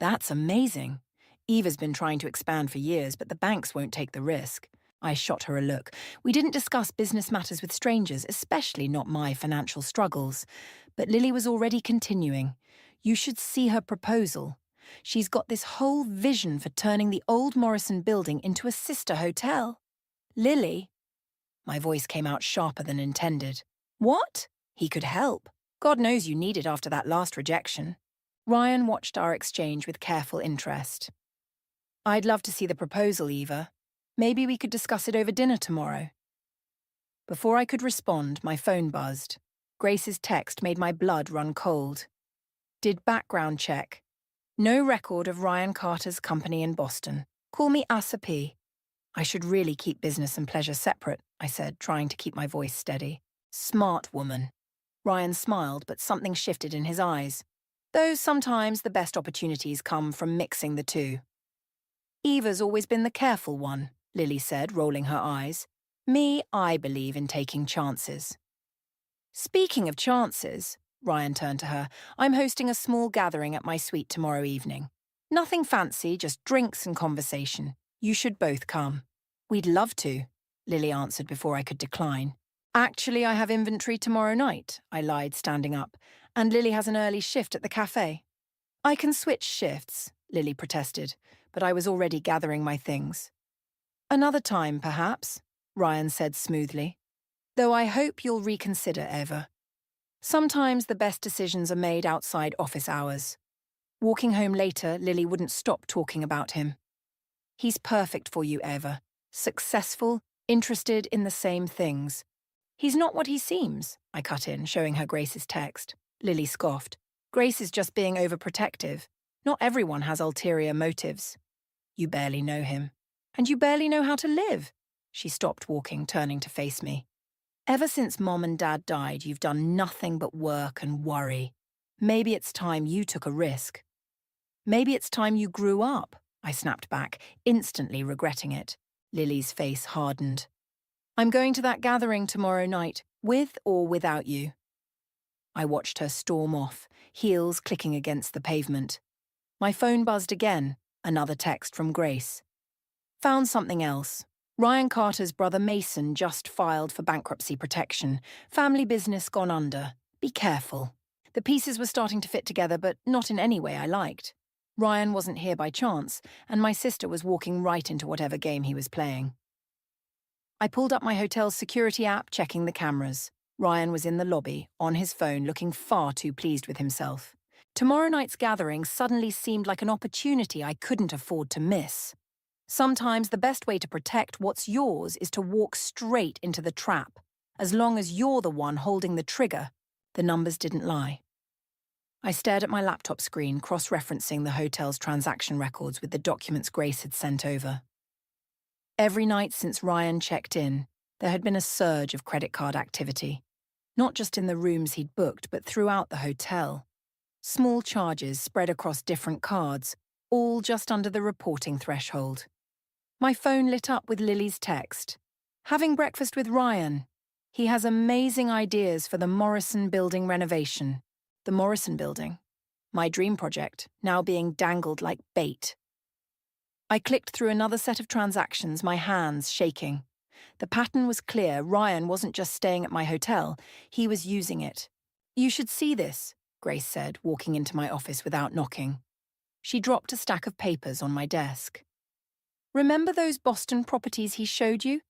"That's amazing. Eva's been trying to expand for years, but the banks won't take the risk." I shot her a look. We didn't discuss business matters with strangers, especially not my financial struggles. But Lily was already continuing. "You should see her proposal. She's got this whole vision for turning the old Morrison building into a sister hotel." "Lily?" My voice came out sharper than intended. "What?" He could help. "God knows you need it after that last rejection." Ryan watched our exchange with careful interest. "I'd love to see the proposal, Eva. Maybe we could discuss it over dinner tomorrow." Before I could respond, my phone buzzed. Grace's text made my blood run cold. "Did background check. No record of Ryan Carter's company in Boston. Call me Asa P." "I should really keep business and pleasure separate," I said, trying to keep my voice steady. "Smart woman." Ryan smiled, but something shifted in his eyes. "Though sometimes the best opportunities come from mixing the two." "Eva's always been the careful one," Lily said, rolling her eyes. "Me, I believe in taking chances." "Speaking of chances," Ryan turned to her, "I'm hosting a small gathering at my suite tomorrow evening. Nothing fancy, just drinks and conversation. You should both come." "We'd love to," Lily answered before I could decline. "Actually, I have inventory tomorrow night," I lied, standing up, "and Lily has an early shift at the cafe." "I can switch shifts," Lily protested, but I was already gathering my things. "Another time, perhaps," Ryan said smoothly. "Though I hope you'll reconsider, Eva. Sometimes the best decisions are made outside office hours." Walking home later, Lily wouldn't stop talking about him. "He's perfect for you, Eva. Successful, interested in the same things." "He's not what he seems," I cut in, showing her Grace's text. Lily scoffed. "Grace is just being overprotective. Not everyone has ulterior motives." "You barely know him." "And you barely know how to live." She stopped walking, turning to face me. "Ever since Mom and Dad died, you've done nothing but work and worry. Maybe it's time you took a risk." "Maybe it's time you grew up," I snapped back, instantly regretting it. Lily's face hardened. "I'm going to that gathering tomorrow night, with or without you." I watched her storm off, heels clicking against the pavement. My phone buzzed again, another text from Grace. Found something else. Ryan Carter's brother Mason just filed for bankruptcy protection. Family business gone under. Be careful. The pieces were starting to fit together, but not in any way I liked. Ryan wasn't here by chance, and my sister was walking right into whatever game he was playing. I pulled up my hotel's security app, checking the cameras. Ryan was in the lobby, on his phone, looking far too pleased with himself. Tomorrow night's gathering suddenly seemed like an opportunity I couldn't afford to miss. Sometimes the best way to protect what's yours is to walk straight into the trap. As long as you're the one holding the trigger, the numbers didn't lie. I stared at my laptop screen, cross-referencing the hotel's transaction records with the documents Grace had sent over. Every night since Ryan checked in, there had been a surge of credit card activity. Not just in the rooms he'd booked, but throughout the hotel. Small charges spread across different cards, all just under the reporting threshold. My phone lit up with Lily's text. Having breakfast with Ryan. He has amazing ideas for the Morrison Building renovation. The Morrison Building. My dream project, now being dangled like bait. I clicked through another set of transactions, my hands shaking. The pattern was clear. Ryan wasn't just staying at my hotel, he was using it. You should see this, Grace said, walking into my office without knocking. She dropped a stack of papers on my desk. Remember those Boston properties he showed you?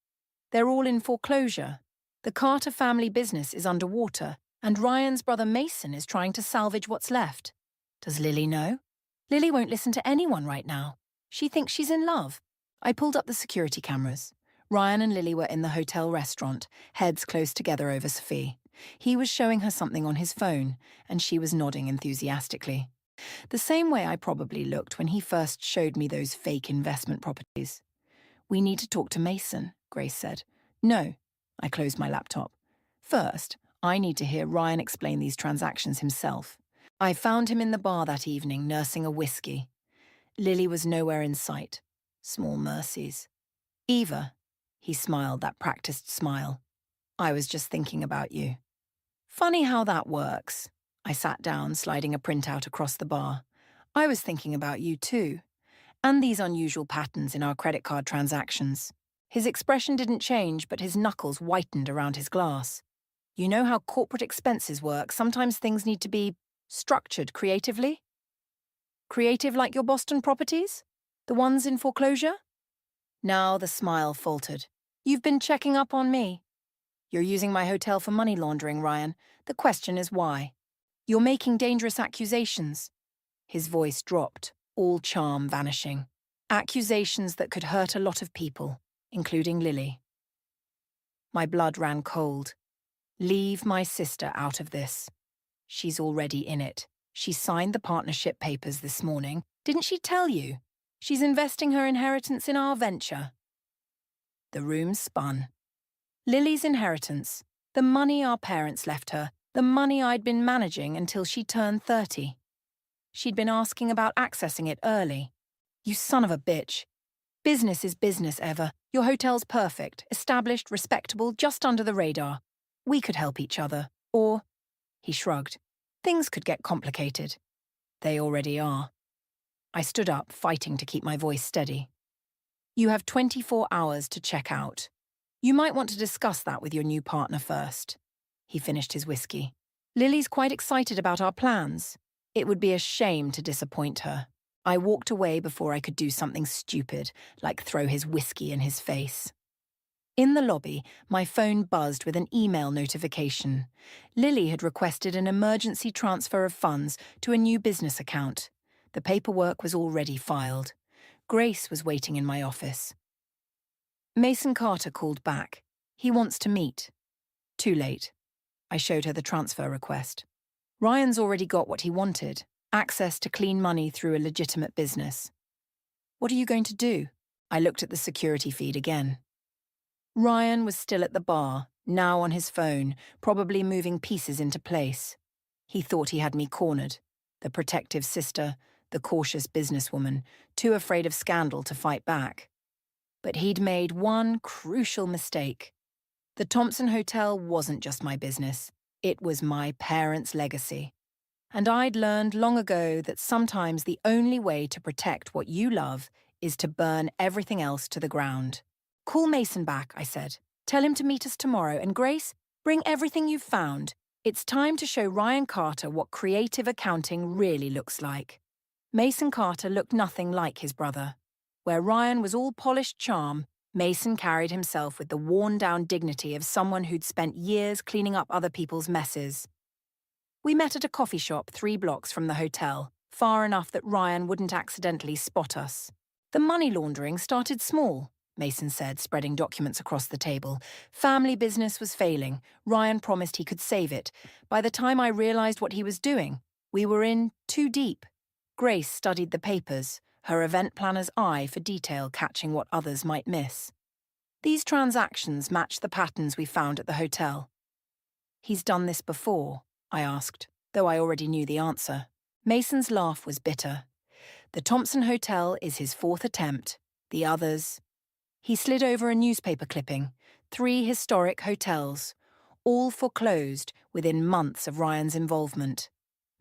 They're all in foreclosure. The Carter family business is underwater, and Ryan's brother Mason is trying to salvage what's left. Does Lily know? Lily won't listen to anyone right now. She thinks she's in love. I pulled up the security cameras. Ryan and Lily were in the hotel restaurant, heads close together over Sophie. He was showing her something on his phone, and she was nodding enthusiastically. The same way I probably looked when he first showed me those fake investment properties. We need to talk to Mason, Grace said. No, I closed my laptop. First, I need to hear Ryan explain these transactions himself. I found him in the bar that evening, nursing a whiskey. Lily was nowhere in sight. Small mercies. Eva, he smiled that practiced smile. I was just thinking about you. Funny how that works. I sat down, sliding a printout across the bar. I was thinking about you too. And these unusual patterns in our credit card transactions. His expression didn't change, but his knuckles whitened around his glass. You know how corporate expenses work. Sometimes things need to be structured creatively. Creative like your Boston properties? The ones in foreclosure? Now the smile faltered. You've been checking up on me. You're using my hotel for money laundering, Ryan. The question is why? You're making dangerous accusations. His voice dropped, all charm vanishing. Accusations that could hurt a lot of people, including Lily. My blood ran cold. Leave my sister out of this. She's already in it. She signed the partnership papers this morning. Didn't she tell you? She's investing her inheritance in our venture. The room spun. Lily's inheritance, the money our parents left her, the money I'd been managing until she turned 30. She'd been asking about accessing it early. You son of a bitch. Business is business, Eva. Your hotel's perfect, established, respectable, just under the radar. We could help each other. Or, he shrugged, things could get complicated. They already are. I stood up, fighting to keep my voice steady. You have 24 hours to check out. You might want to discuss that with your new partner first. He finished his whiskey. Lily's quite excited about our plans. It would be a shame to disappoint her. I walked away before I could do something stupid, like throw his whiskey in his face. In the lobby, my phone buzzed with an email notification. Lily had requested an emergency transfer of funds to a new business account. The paperwork was already filed. Grace was waiting in my office. Mason Carter called back. He wants to meet. Too late. I showed her the transfer request. Ryan's already got what he wanted, access to clean money through a legitimate business. What are you going to do? I looked at the security feed again. Ryan was still at the bar, now on his phone, probably moving pieces into place. He thought he had me cornered. The protective sister, the cautious businesswoman, too afraid of scandal to fight back. But he'd made one crucial mistake. The Thompson Hotel wasn't just my business. It was my parents' legacy. And I'd learned long ago that sometimes the only way to protect what you love is to burn everything else to the ground. Call Mason back, I said. Tell him to meet us tomorrow, and Grace, bring everything you've found. It's time to show Ryan Carter what creative accounting really looks like. Mason Carter looked nothing like his brother. Where Ryan was all polished charm, Mason carried himself with the worn-down dignity of someone who'd spent years cleaning up other people's messes. We met at a coffee shop 3 blocks from the hotel, far enough that Ryan wouldn't accidentally spot us. The money laundering started small, Mason said, spreading documents across the table. Family business was failing. Ryan promised he could save it. By the time I realized what he was doing, we were in too deep. Grace studied the papers, her event planner's eye for detail catching what others might miss. These transactions matched the patterns we found at the hotel. He's done this before, I asked, though I already knew the answer. Mason's laugh was bitter. The Thompson Hotel is his 4th attempt. The others... He slid over a newspaper clipping. 3 historic hotels, all foreclosed within months of Ryan's involvement.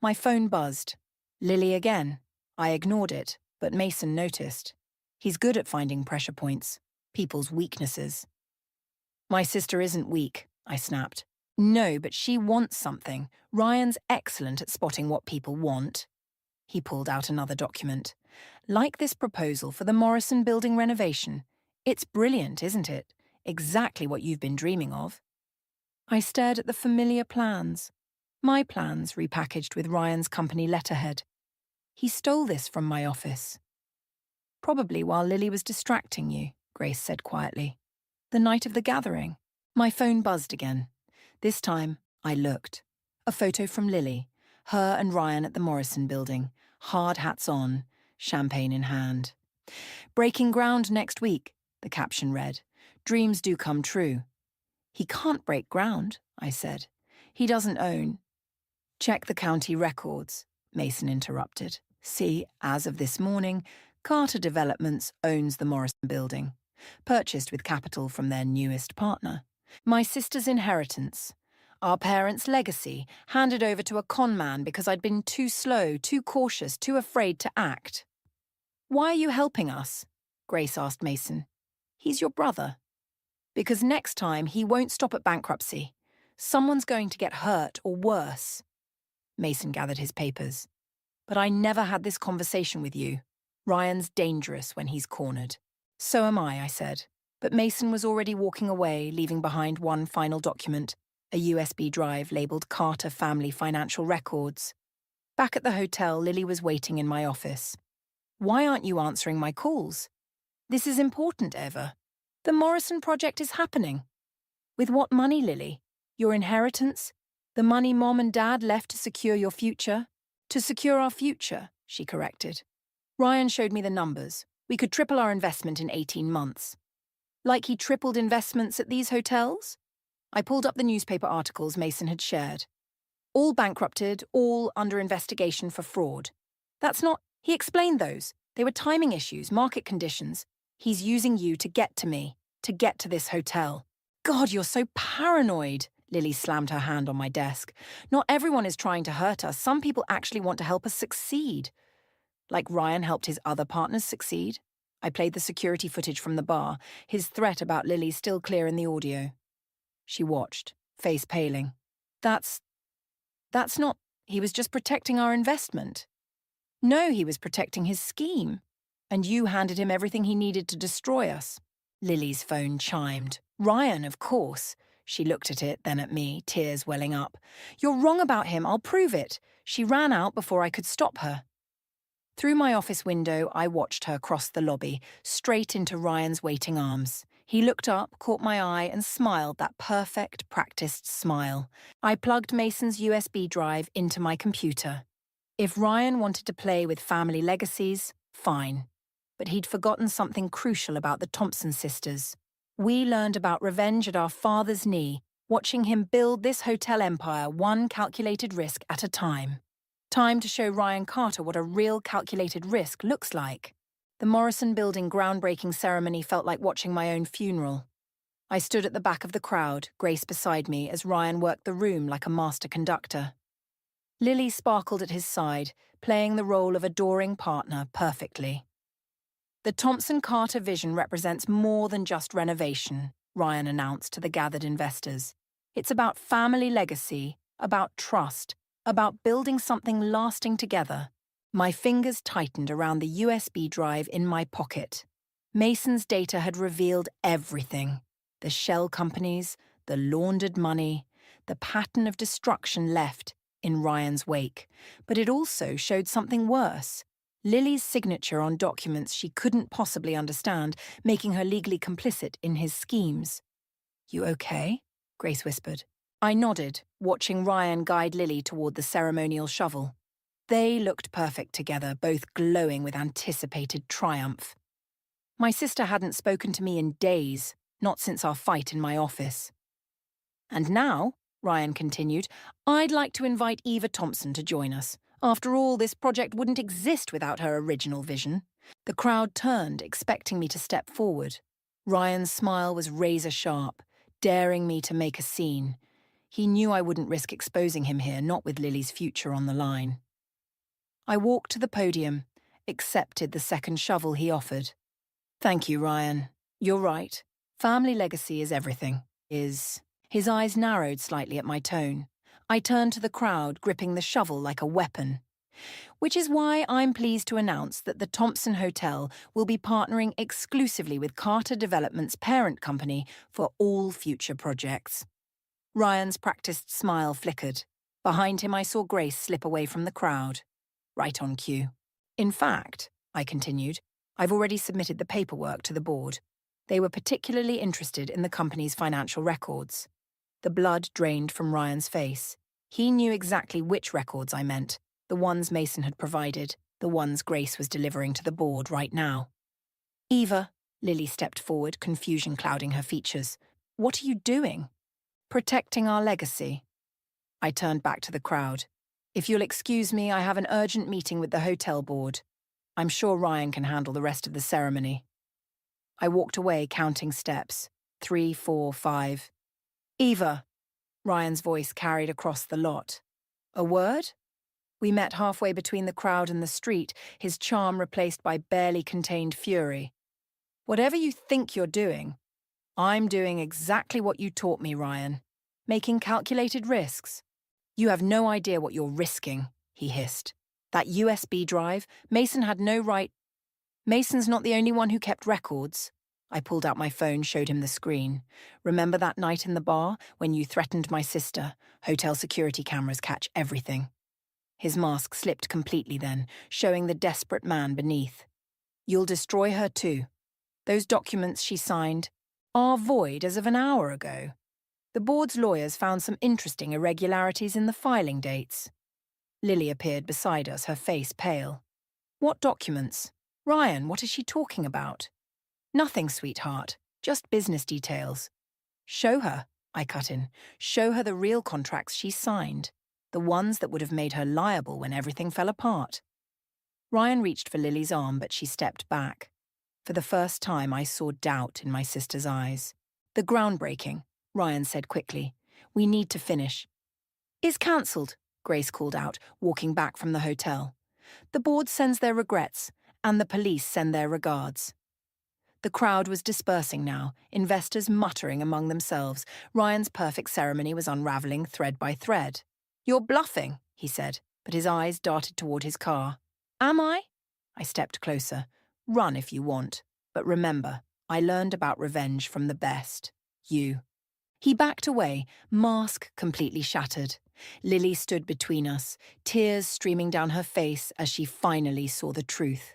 My phone buzzed. Lily again. I ignored it, but Mason noticed. He's good at finding pressure points, people's weaknesses. My sister isn't weak, I snapped. No, but she wants something. Ryan's excellent at spotting what people want. He pulled out another document. Like this proposal for the Morrison building renovation. It's brilliant, isn't it? Exactly what you've been dreaming of. I stared at the familiar plans. My plans repackaged with Ryan's company letterhead. He stole this from my office. Probably while Lily was distracting you, Grace said quietly. The night of the gathering. My phone buzzed again. This time, I looked. A photo from Lily, her and Ryan at the Morrison building, hard hats on, champagne in hand. Breaking ground next week, the caption read. Dreams do come true. He can't break ground, I said. He doesn't own. Check the county records, Mason interrupted. See, as of this morning, Carter Developments owns the Morrison building, purchased with capital from their newest partner. My sister's inheritance. Our parents' legacy, handed over to a con man because I'd been too slow, too cautious, too afraid to act. Why are you helping us? Grace asked Mason. He's your brother. Because next time he won't stop at bankruptcy. Someone's going to get hurt or worse. Mason gathered his papers. But I never had this conversation with you. Ryan's dangerous when he's cornered. So am I said. But Mason was already walking away, leaving behind one final document, a USB drive labelled Carter Family Financial Records. Back at the hotel, Lily was waiting in my office. Why aren't you answering my calls? This is important, Eva. The Morrison project is happening. With what money, Lily? Your inheritance? The money Mom and Dad left to secure your future? To secure our future, she corrected. Ryan showed me the numbers. We could triple our investment in 18 months. Like he tripled investments at these hotels? I pulled up the newspaper articles Mason had shared. All bankrupted, all under investigation for fraud. That's not... He explained those. They were timing issues, market conditions. He's using you to get to me, to get to this hotel. God, you're so paranoid. Lily slammed her hand on my desk. Not everyone is trying to hurt us. Some people actually want to help us succeed. Like Ryan helped his other partners succeed. I played the security footage from the bar, his threat about Lily still clear in the audio. She watched, face paling. That's not... He was just protecting our investment. No, he was protecting his scheme. And you handed him everything he needed to destroy us. Lily's phone chimed. Ryan, of course. She looked at it, then at me, tears welling up. You're wrong about him, I'll prove it. She ran out before I could stop her. Through my office window, I watched her cross the lobby, straight into Ryan's waiting arms. He looked up, caught my eye, and smiled that perfect, practiced smile. I plugged Mason's USB drive into my computer. If Ryan wanted to play with family legacies, fine. But he'd forgotten something crucial about the Thompson sisters. We learned about revenge at our father's knee, watching him build this hotel empire one calculated risk at a time. Time to show Ryan Carter what a real calculated risk looks like. The Morrison building groundbreaking ceremony felt like watching my own funeral. I stood at the back of the crowd, Grace beside me, as Ryan worked the room like a master conductor. Lily sparkled at his side, playing the role of adoring partner perfectly. The Thompson Carter vision represents more than just renovation, Ryan announced to the gathered investors. It's about family legacy, about trust, about building something lasting together. My fingers tightened around the USB drive in my pocket. Mason's data had revealed everything. The shell companies, the laundered money, the pattern of destruction left in Ryan's wake. But it also showed something worse. Lily's signature on documents she couldn't possibly understand, making her legally complicit in his schemes. "You okay?" Grace whispered. I nodded, watching Ryan guide Lily toward the ceremonial shovel. They looked perfect together, both glowing with anticipated triumph. My sister hadn't spoken to me in days, not since our fight in my office. "And now," Ryan continued, "I'd like to invite Eva Thompson to join us. After all, this project wouldn't exist without her original vision." The crowd turned, expecting me to step forward. Ryan's smile was razor-sharp, daring me to make a scene. He knew I wouldn't risk exposing him here, not with Lily's future on the line. I walked to the podium, accepted the second shovel he offered. "Thank you, Ryan. You're right. Family legacy is everything." His eyes narrowed slightly at my tone. I turned to the crowd, gripping the shovel like a weapon. "Which is why I'm pleased to announce that the Thompson Hotel will be partnering exclusively with Carter Development's parent company for all future projects." Ryan's practiced smile flickered. Behind him I saw Grace slip away from the crowd. Right on cue. "In fact," I continued, "I've already submitted the paperwork to the board. They were particularly interested in the company's financial records." The blood drained from Ryan's face. He knew exactly which records I meant, the ones Mason had provided, the ones Grace was delivering to the board right now. "Eva," Lily stepped forward, confusion clouding her features. "What are you doing?" "Protecting our legacy." I turned back to the crowd. "If you'll excuse me, I have an urgent meeting with the hotel board. I'm sure Ryan can handle the rest of the ceremony." I walked away, counting steps. 3, 4, 5. "Eva," Ryan's voice carried across the lot. "A word?" We met halfway between the crowd and the street, his charm replaced by barely contained fury. "Whatever you think you're doing, I'm doing exactly what you taught me, Ryan. Making calculated risks." "You have no idea what you're risking," he hissed. "That USB drive, Mason had no right—" "Mason's not the only one who kept records." I pulled out my phone, showed him the screen. "Remember that night in the bar when you threatened my sister? Hotel security cameras catch everything." His mask slipped completely then, showing the desperate man beneath. "You'll destroy her too. Those documents she signed are void as of an hour ago. The board's lawyers found some interesting irregularities in the filing dates." Lily appeared beside us, her face pale. "What documents? Ryan, what is she talking about?" "Nothing, sweetheart. Just business details." "Show her," I cut in. "Show her the real contracts she signed. The ones that would have made her liable when everything fell apart." Ryan reached for Lily's arm, but she stepped back. For the first time, I saw doubt in my sister's eyes. "The groundbreaking," Ryan said quickly. "We need to finish." "Is cancelled," Grace called out, walking back from the hotel. "The board sends their regrets, and the police send their regards." The crowd was dispersing now, investors muttering among themselves. Ryan's perfect ceremony was unravelling thread by thread. "You're bluffing," he said, but his eyes darted toward his car. "Am I?" I stepped closer. "Run if you want. But remember, I learned about revenge from the best. You." He backed away, mask completely shattered. Lily stood between us, tears streaming down her face as she finally saw the truth.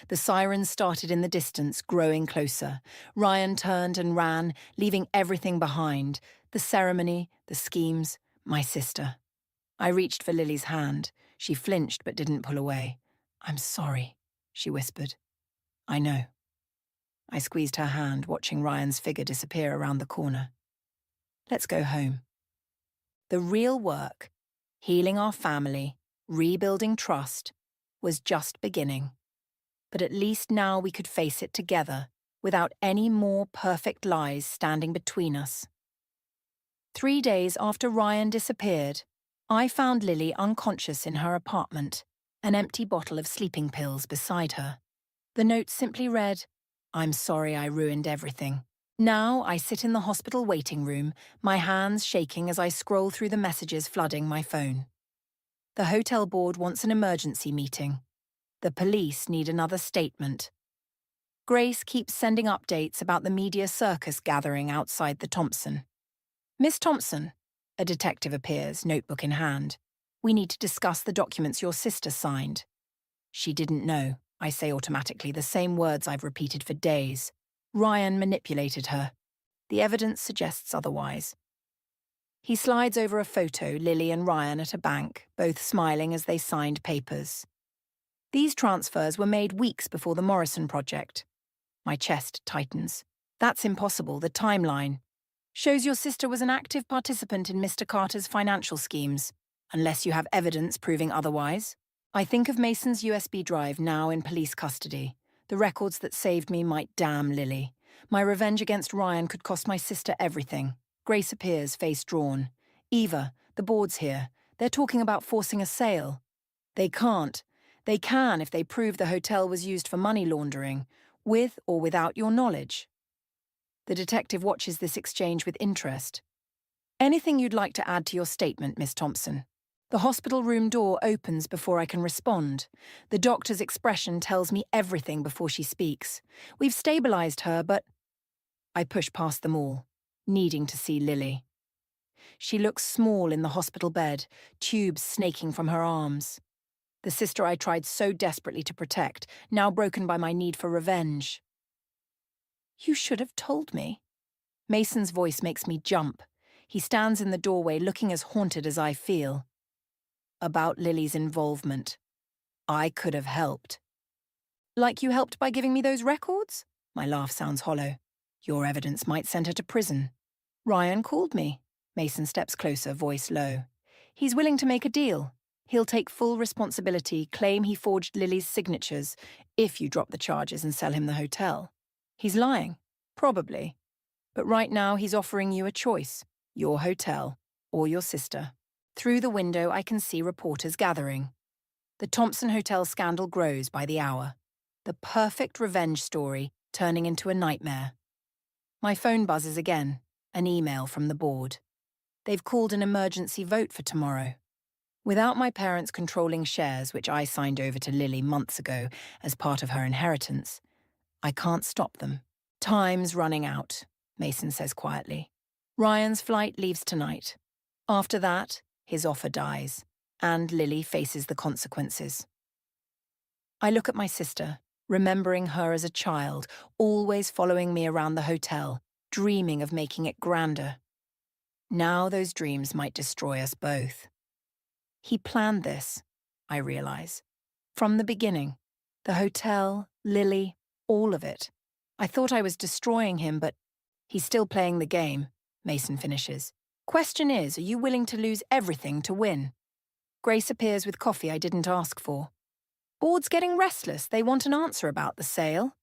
The sirens started in the distance, growing closer. Ryan turned and ran, leaving everything behind. The ceremony, the schemes, my sister. I reached for Lily's hand. She flinched but didn't pull away. "I'm sorry," she whispered. "I know." I squeezed her hand, watching Ryan's figure disappear around the corner. "Let's go home." The real work, healing our family, rebuilding trust, was just beginning. But at least now we could face it together, without any more perfect lies standing between us. 3 days after Ryan disappeared, I found Lily unconscious in her apartment, an empty bottle of sleeping pills beside her. The note simply read, "I'm sorry I ruined everything." Now I sit in the hospital waiting room, my hands shaking as I scroll through the messages flooding my phone. The hotel board wants an emergency meeting. The police need another statement. Grace keeps sending updates about the media circus gathering outside the Thompson. "Miss Thompson," a detective appears, notebook in hand. "We need to discuss the documents your sister signed." She didn't know, I say automatically, the same words I've repeated for days. Ryan manipulated her. The evidence suggests otherwise. He slides over a photo, Lily and Ryan at a bank, both smiling as they signed papers. These transfers were made weeks before the Morrison project. My chest tightens. That's impossible, the timeline. Shows your sister was an active participant in Mr. Carter's financial schemes, unless you have evidence proving otherwise. I think of Mason's USB drive now in police custody. The records that saved me might damn Lily. My revenge against Ryan could cost my sister everything. Grace appears, face drawn. "Eva, the board's here. They're talking about forcing a sale." "They can't. They can if they prove the hotel was used for money laundering, with or without your knowledge." The detective watches this exchange with interest. "Anything you'd like to add to your statement, Miss Thompson?" The hospital room door opens before I can respond. The doctor's expression tells me everything before she speaks. "We've stabilized her, but—" I push past them all, needing to see Lily. She looks small in the hospital bed, tubes snaking from her arms. The sister I tried so desperately to protect, now broken by my need for revenge. "You should have told me." Mason's voice makes me jump. He stands in the doorway looking as haunted as I feel. "About Lily's involvement. I could have helped." "Like you helped by giving me those records?" My laugh sounds hollow. "Your evidence might send her to prison." "Ryan called me." Mason steps closer, voice low. "He's willing to make a deal. He'll take full responsibility, claim he forged Lily's signatures, if you drop the charges and sell him the hotel." "He's lying." "Probably. But right now he's offering you a choice. Your hotel or your sister." Through the window I can see reporters gathering. The Thompson Hotel scandal grows by the hour. The perfect revenge story turning into a nightmare. My phone buzzes again, an email from the board. They've called an emergency vote for tomorrow. Without my parents controlling shares, which I signed over to Lily months ago as part of her inheritance, I can't stop them. "Time's running out," Mason says quietly. "Ryan's flight leaves tonight. After that, his offer dies, and Lily faces the consequences." I look at my sister, remembering her as a child, always following me around the hotel, dreaming of making it grander. Now those dreams might destroy us both. He planned this, I realize. From the beginning. The hotel, Lily, all of it. I thought I was destroying him, but he's still playing the game, Mason finishes. "Question is, are you willing to lose everything to win?" Grace appears with coffee I didn't ask for. "Board's getting restless. They want an answer about the sale."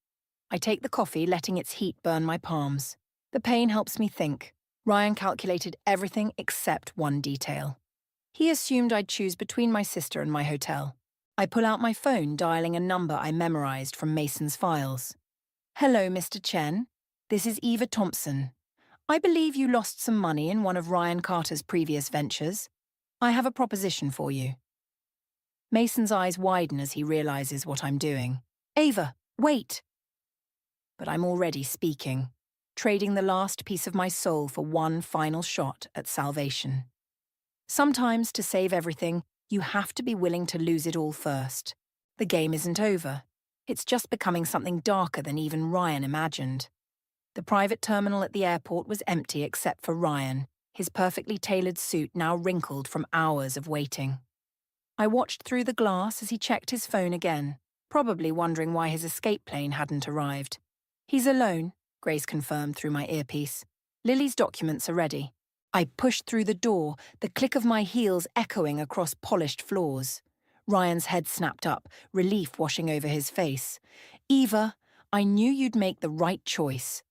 I take the coffee, letting its heat burn my palms. The pain helps me think. Ryan calculated everything except one detail. He assumed I'd choose between my sister and my hotel. I pull out my phone, dialing a number I memorized from Mason's files. "Hello, Mr. Chen. This is Eva Thompson. I believe you lost some money in one of Ryan Carter's previous ventures. I have a proposition for you." Mason's eyes widen as he realizes what I'm doing. "Ava, wait!" But I'm already speaking, trading the last piece of my soul for one final shot at salvation. Sometimes, to save everything, you have to be willing to lose it all first. The game isn't over. It's just becoming something darker than even Ryan imagined. The private terminal at the airport was empty except for Ryan, his perfectly tailored suit now wrinkled from hours of waiting. I watched through the glass as he checked his phone again, probably wondering why his escape plane hadn't arrived. "He's alone," Grace confirmed through my earpiece. "Lily's documents are ready." I pushed through the door, the click of my heels echoing across polished floors. Ryan's head snapped up, relief washing over his face. "Eva, I knew you'd make the right choice."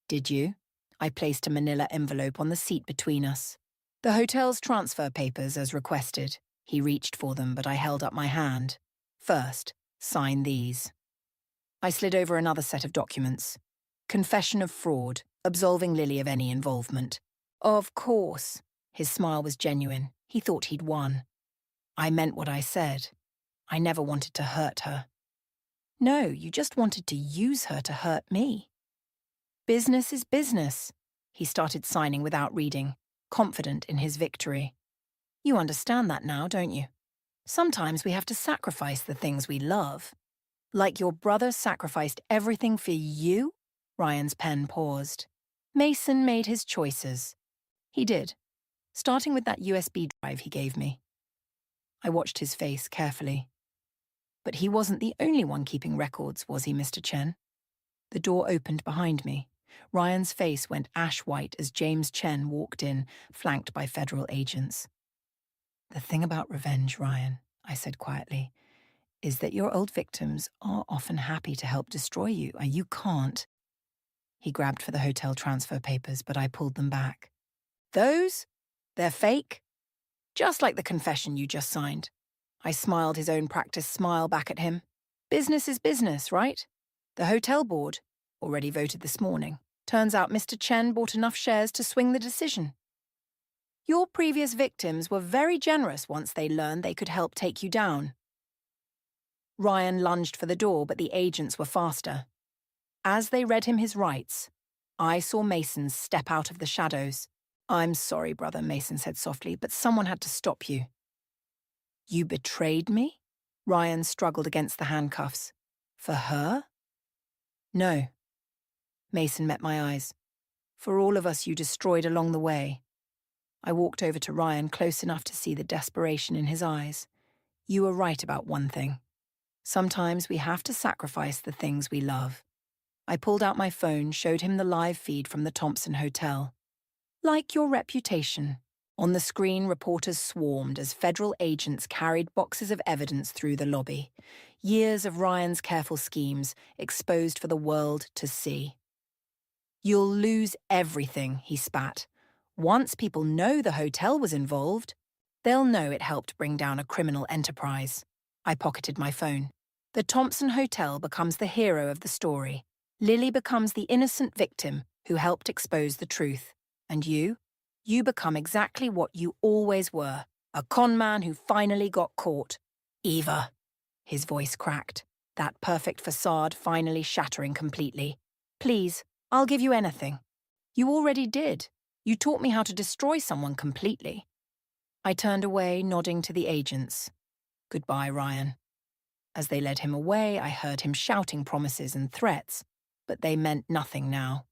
"Did you?" I placed a manila envelope on the seat between us. The hotel's transfer papers as requested. He reached for them, but I held up my hand. First, sign these. I slid over another set of documents. Confession of fraud, absolving Lily of any involvement. Of course. His smile was genuine. He thought he'd won. I meant what I said. I never wanted to hurt her. No, you just wanted to use her to hurt me. Business is business. He started signing without reading, confident in his victory. You understand that now, don't you? Sometimes we have to sacrifice the things we love. Like your brother sacrificed everything for you? Ryan's pen paused. Mason made his choices. He did, starting with that USB drive he gave me. I watched his face carefully. But he wasn't the only one keeping records, was he, Mr. Chen? The door opened behind me. Ryan's face went ash-white as James Chen walked in, flanked by federal agents. The thing about revenge, Ryan, I said quietly, is that your old victims are often happy to help destroy you, and you can't. He grabbed for the hotel transfer papers, but I pulled them back. Those? They're fake? Just like the confession you just signed. I smiled his own practiced smile back at him. Business is business, right? The hotel board, already voted this morning. Turns out Mr. Chen bought enough shares to swing the decision. Your previous victims were very generous once they learned they could help take you down. Ryan lunged for the door, but the agents were faster. As they read him his rights, I saw Mason step out of the shadows. I'm sorry, brother, Mason said softly, but someone had to stop you. You betrayed me? Ryan struggled against the handcuffs. For her? No. Mason met my eyes. For all of us you destroyed along the way. I walked over to Ryan close enough to see the desperation in his eyes. You were right about one thing. Sometimes we have to sacrifice the things we love. I pulled out my phone, showed him the live feed from the Thompson Hotel. Like your reputation. On the screen, reporters swarmed as federal agents carried boxes of evidence through the lobby. Years of Ryan's careful schemes, exposed for the world to see. You'll lose everything, he spat. Once people know the hotel was involved, they'll know it helped bring down a criminal enterprise. I pocketed my phone. The Thompson Hotel becomes the hero of the story. Lily becomes the innocent victim who helped expose the truth. And you become exactly what you always were, a con man who finally got caught. Eva. His voice cracked, that perfect facade finally shattering completely. Please, I'll give you anything. You already did. You taught me how to destroy someone completely. I turned away, nodding to the agents. Goodbye, Ryan. As they led him away, I heard him shouting promises and threats, but they meant nothing now.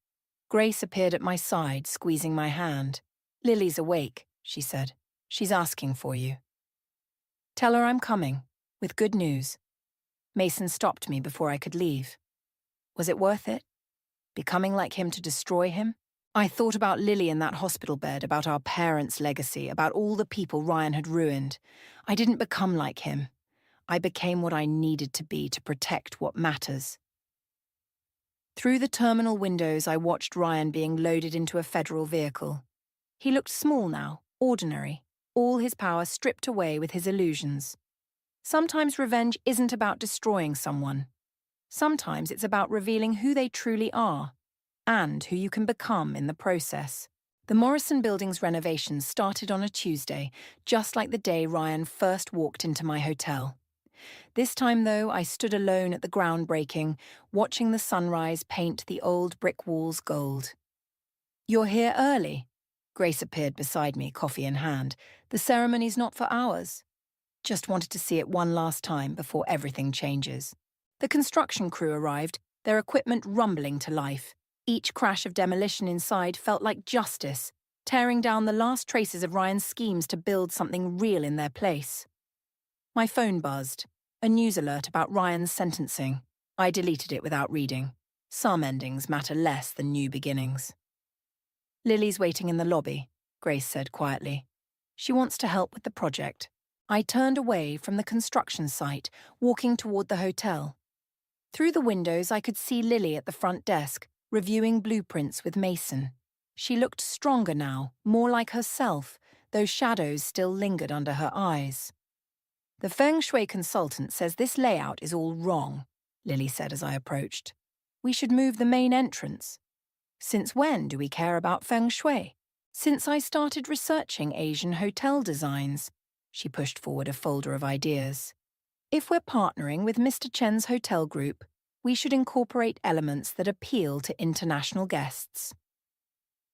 Grace appeared at my side, squeezing my hand. Lily's awake, she said. She's asking for you. Tell her I'm coming, with good news. Mason stopped me before I could leave. Was it worth it? Becoming like him to destroy him? I thought about Lily in that hospital bed, about our parents' legacy, about all the people Ryan had ruined. I didn't become like him. I became what I needed to be to protect what matters. Through the terminal windows, I watched Ryan being loaded into a federal vehicle. He looked small now, ordinary, all his power stripped away with his illusions. Sometimes revenge isn't about destroying someone. Sometimes it's about revealing who they truly are, and who you can become in the process. The Morrison Building's renovations started on a Tuesday, just like the day Ryan first walked into my hotel. This time, though, I stood alone at the groundbreaking, watching the sunrise paint the old brick walls gold. You're here early. Grace appeared beside me, coffee in hand. The ceremony's not for hours. Just wanted to see it one last time before everything changes. The construction crew arrived, their equipment rumbling to life. Each crash of demolition inside felt like justice, tearing down the last traces of Ryan's schemes to build something real in their place. My phone buzzed, a news alert about Ryan's sentencing. I deleted it without reading. Some endings matter less than new beginnings. Lily's waiting in the lobby, Grace said quietly. She wants to help with the project. I turned away from the construction site, walking toward the hotel. Through the windows, I could see Lily at the front desk, reviewing blueprints with Mason. She looked stronger now, more like herself, though shadows still lingered under her eyes. "The Feng Shui consultant says this layout is all wrong," Lily said as I approached. "We should move the main entrance." "Since when do we care about Feng Shui?" "Since I started researching Asian hotel designs." She pushed forward a folder of ideas. "If we're partnering with Mr. Chen's hotel group, we should incorporate elements that appeal to international guests."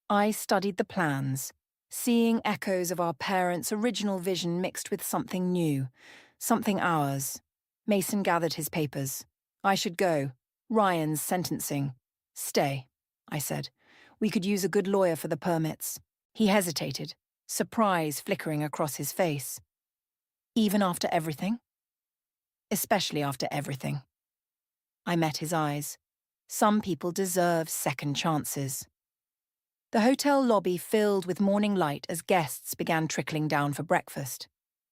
I studied the plans, seeing echoes of our parents' original vision mixed with something new, something ours. Mason gathered his papers. "I should go. Ryan's sentencing." "Stay," I said. "We could use a good lawyer for the permits." He hesitated, surprise flickering across his face. "Even after everything?" "Especially after everything." I met his eyes. Some people deserve second chances. The hotel lobby filled with morning light as guests began trickling down for breakfast.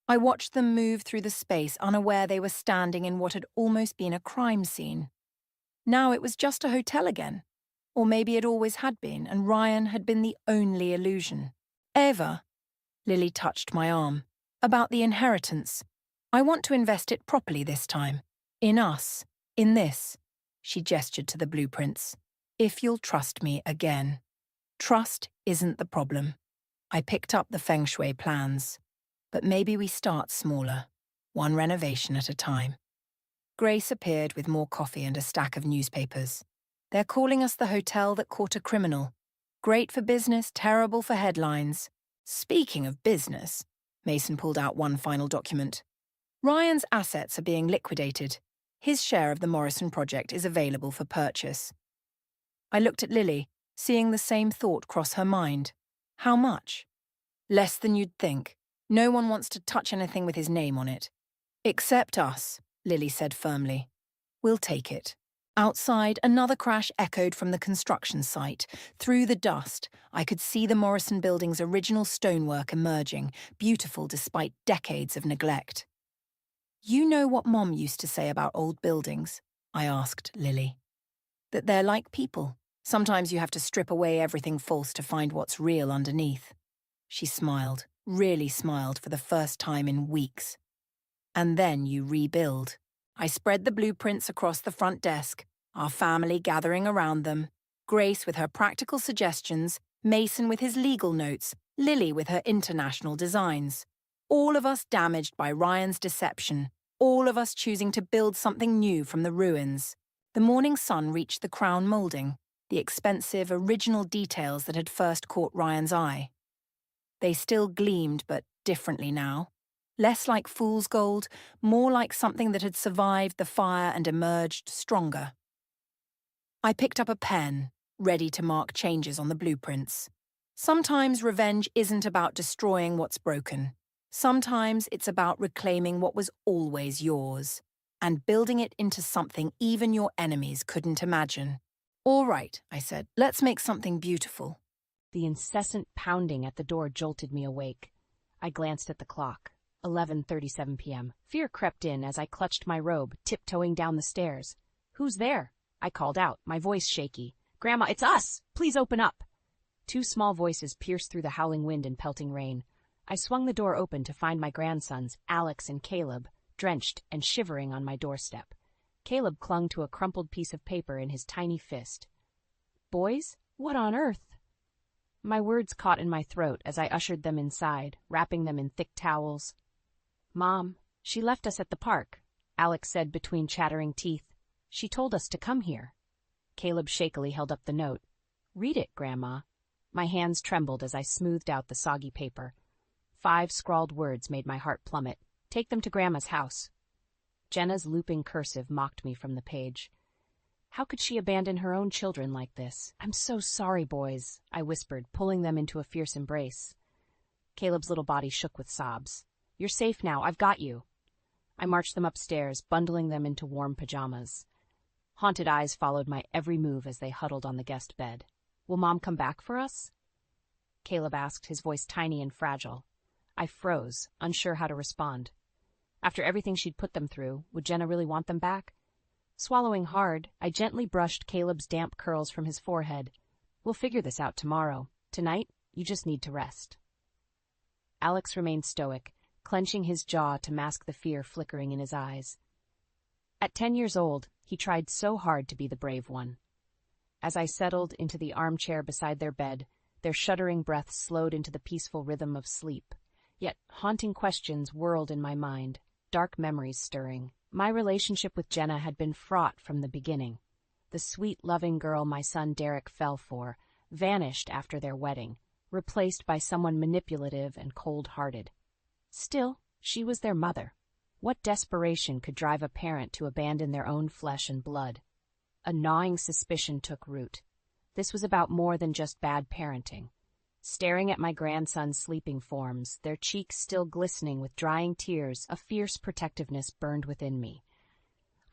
I watched them move through the space, unaware they were standing in what had almost been a crime scene. Now it was just a hotel again. Or maybe it always had been, and Ryan had been the only illusion. "Eva," Lily touched my arm, "about the inheritance. I want to invest it properly this time. In us. In this." She gestured to the blueprints. "If you'll trust me again." Trust isn't the problem. I picked up the Feng Shui plans. But maybe we start smaller, one renovation at a time. Grace appeared with more coffee and a stack of newspapers. "They're calling us the hotel that caught a criminal. Great for business, terrible for headlines." "Speaking of business," Mason pulled out one final document. "Ryan's assets are being liquidated. His share of the Morrison project is available for purchase." I looked at Lily, seeing the same thought cross her mind. "How much?" "Less than you'd think. No one wants to touch anything with his name on it." "Except us," Lily said firmly. "We'll take it." Outside, another crash echoed from the construction site. Through the dust, I could see the Morrison building's original stonework emerging, beautiful despite decades of neglect. "You know what Mom used to say about old buildings?" I asked Lily. "That they're like people. Sometimes you have to strip away everything false to find what's real underneath." She smiled, really smiled for the first time in weeks. "And then you rebuild." I spread the blueprints across the front desk, our family gathering around them, Grace with her practical suggestions, Mason with his legal notes, Lily with her international designs. All of us damaged by Ryan's deception, all of us choosing to build something new from the ruins. The morning sun reached the crown moulding, the expensive, original details that had first caught Ryan's eye. They still gleamed, but differently now. Less like fool's gold, more like something that had survived the fire and emerged stronger. I picked up a pen, ready to mark changes on the blueprints. Sometimes revenge isn't about destroying what's broken. Sometimes it's about reclaiming what was always yours, and building it into something even your enemies couldn't imagine. "All right," I said, "let's make something beautiful." The incessant pounding at the door jolted me awake. I glanced at the clock. 11:37 p.m. Fear crept in as I clutched my robe, tiptoeing down the stairs. "Who's there?" I called out, my voice shaky. "Grandma, it's us! Please open up!" Two small voices pierced through the howling wind and pelting rain. I swung the door open to find my grandsons, Alex and Caleb, drenched and shivering on my doorstep. Caleb clung to a crumpled piece of paper in his tiny fist. "Boys? What on earth?" My words caught in my throat as I ushered them inside, wrapping them in thick towels. "Mom, she left us at the park," Alex said between chattering teeth. "She told us to come here." Caleb shakily held up the note. "Read it, Grandma." My hands trembled as I smoothed out the soggy paper. 5 scrawled words made my heart plummet. "Take them to Grandma's house." Jenna's looping cursive mocked me from the page. How could she abandon her own children like this? "I'm so sorry, boys," I whispered, pulling them into a fierce embrace. Caleb's little body shook with sobs. "You're safe now. I've got you." I marched them upstairs, bundling them into warm pajamas. Haunted eyes followed my every move as they huddled on the guest bed. "Will Mom come back for us?" Caleb asked, his voice tiny and fragile. I froze, unsure how to respond. After everything she'd put them through, would Jenna really want them back? Swallowing hard, I gently brushed Caleb's damp curls from his forehead. "We'll figure this out tomorrow. Tonight, you just need to rest." Alex remained stoic, clenching his jaw to mask the fear flickering in his eyes. At 10 years old, he tried so hard to be the brave one. As I settled into the armchair beside their bed, their shuddering breaths slowed into the peaceful rhythm of sleep. Yet haunting questions whirled in my mind, dark memories stirring. My relationship with Jenna had been fraught from the beginning. The sweet, loving girl my son Derek fell for vanished after their wedding, replaced by someone manipulative and cold-hearted. Still, she was their mother. What desperation could drive a parent to abandon their own flesh and blood? A gnawing suspicion took root. This was about more than just bad parenting. Staring at my grandson's sleeping forms, their cheeks still glistening with drying tears, a fierce protectiveness burned within me.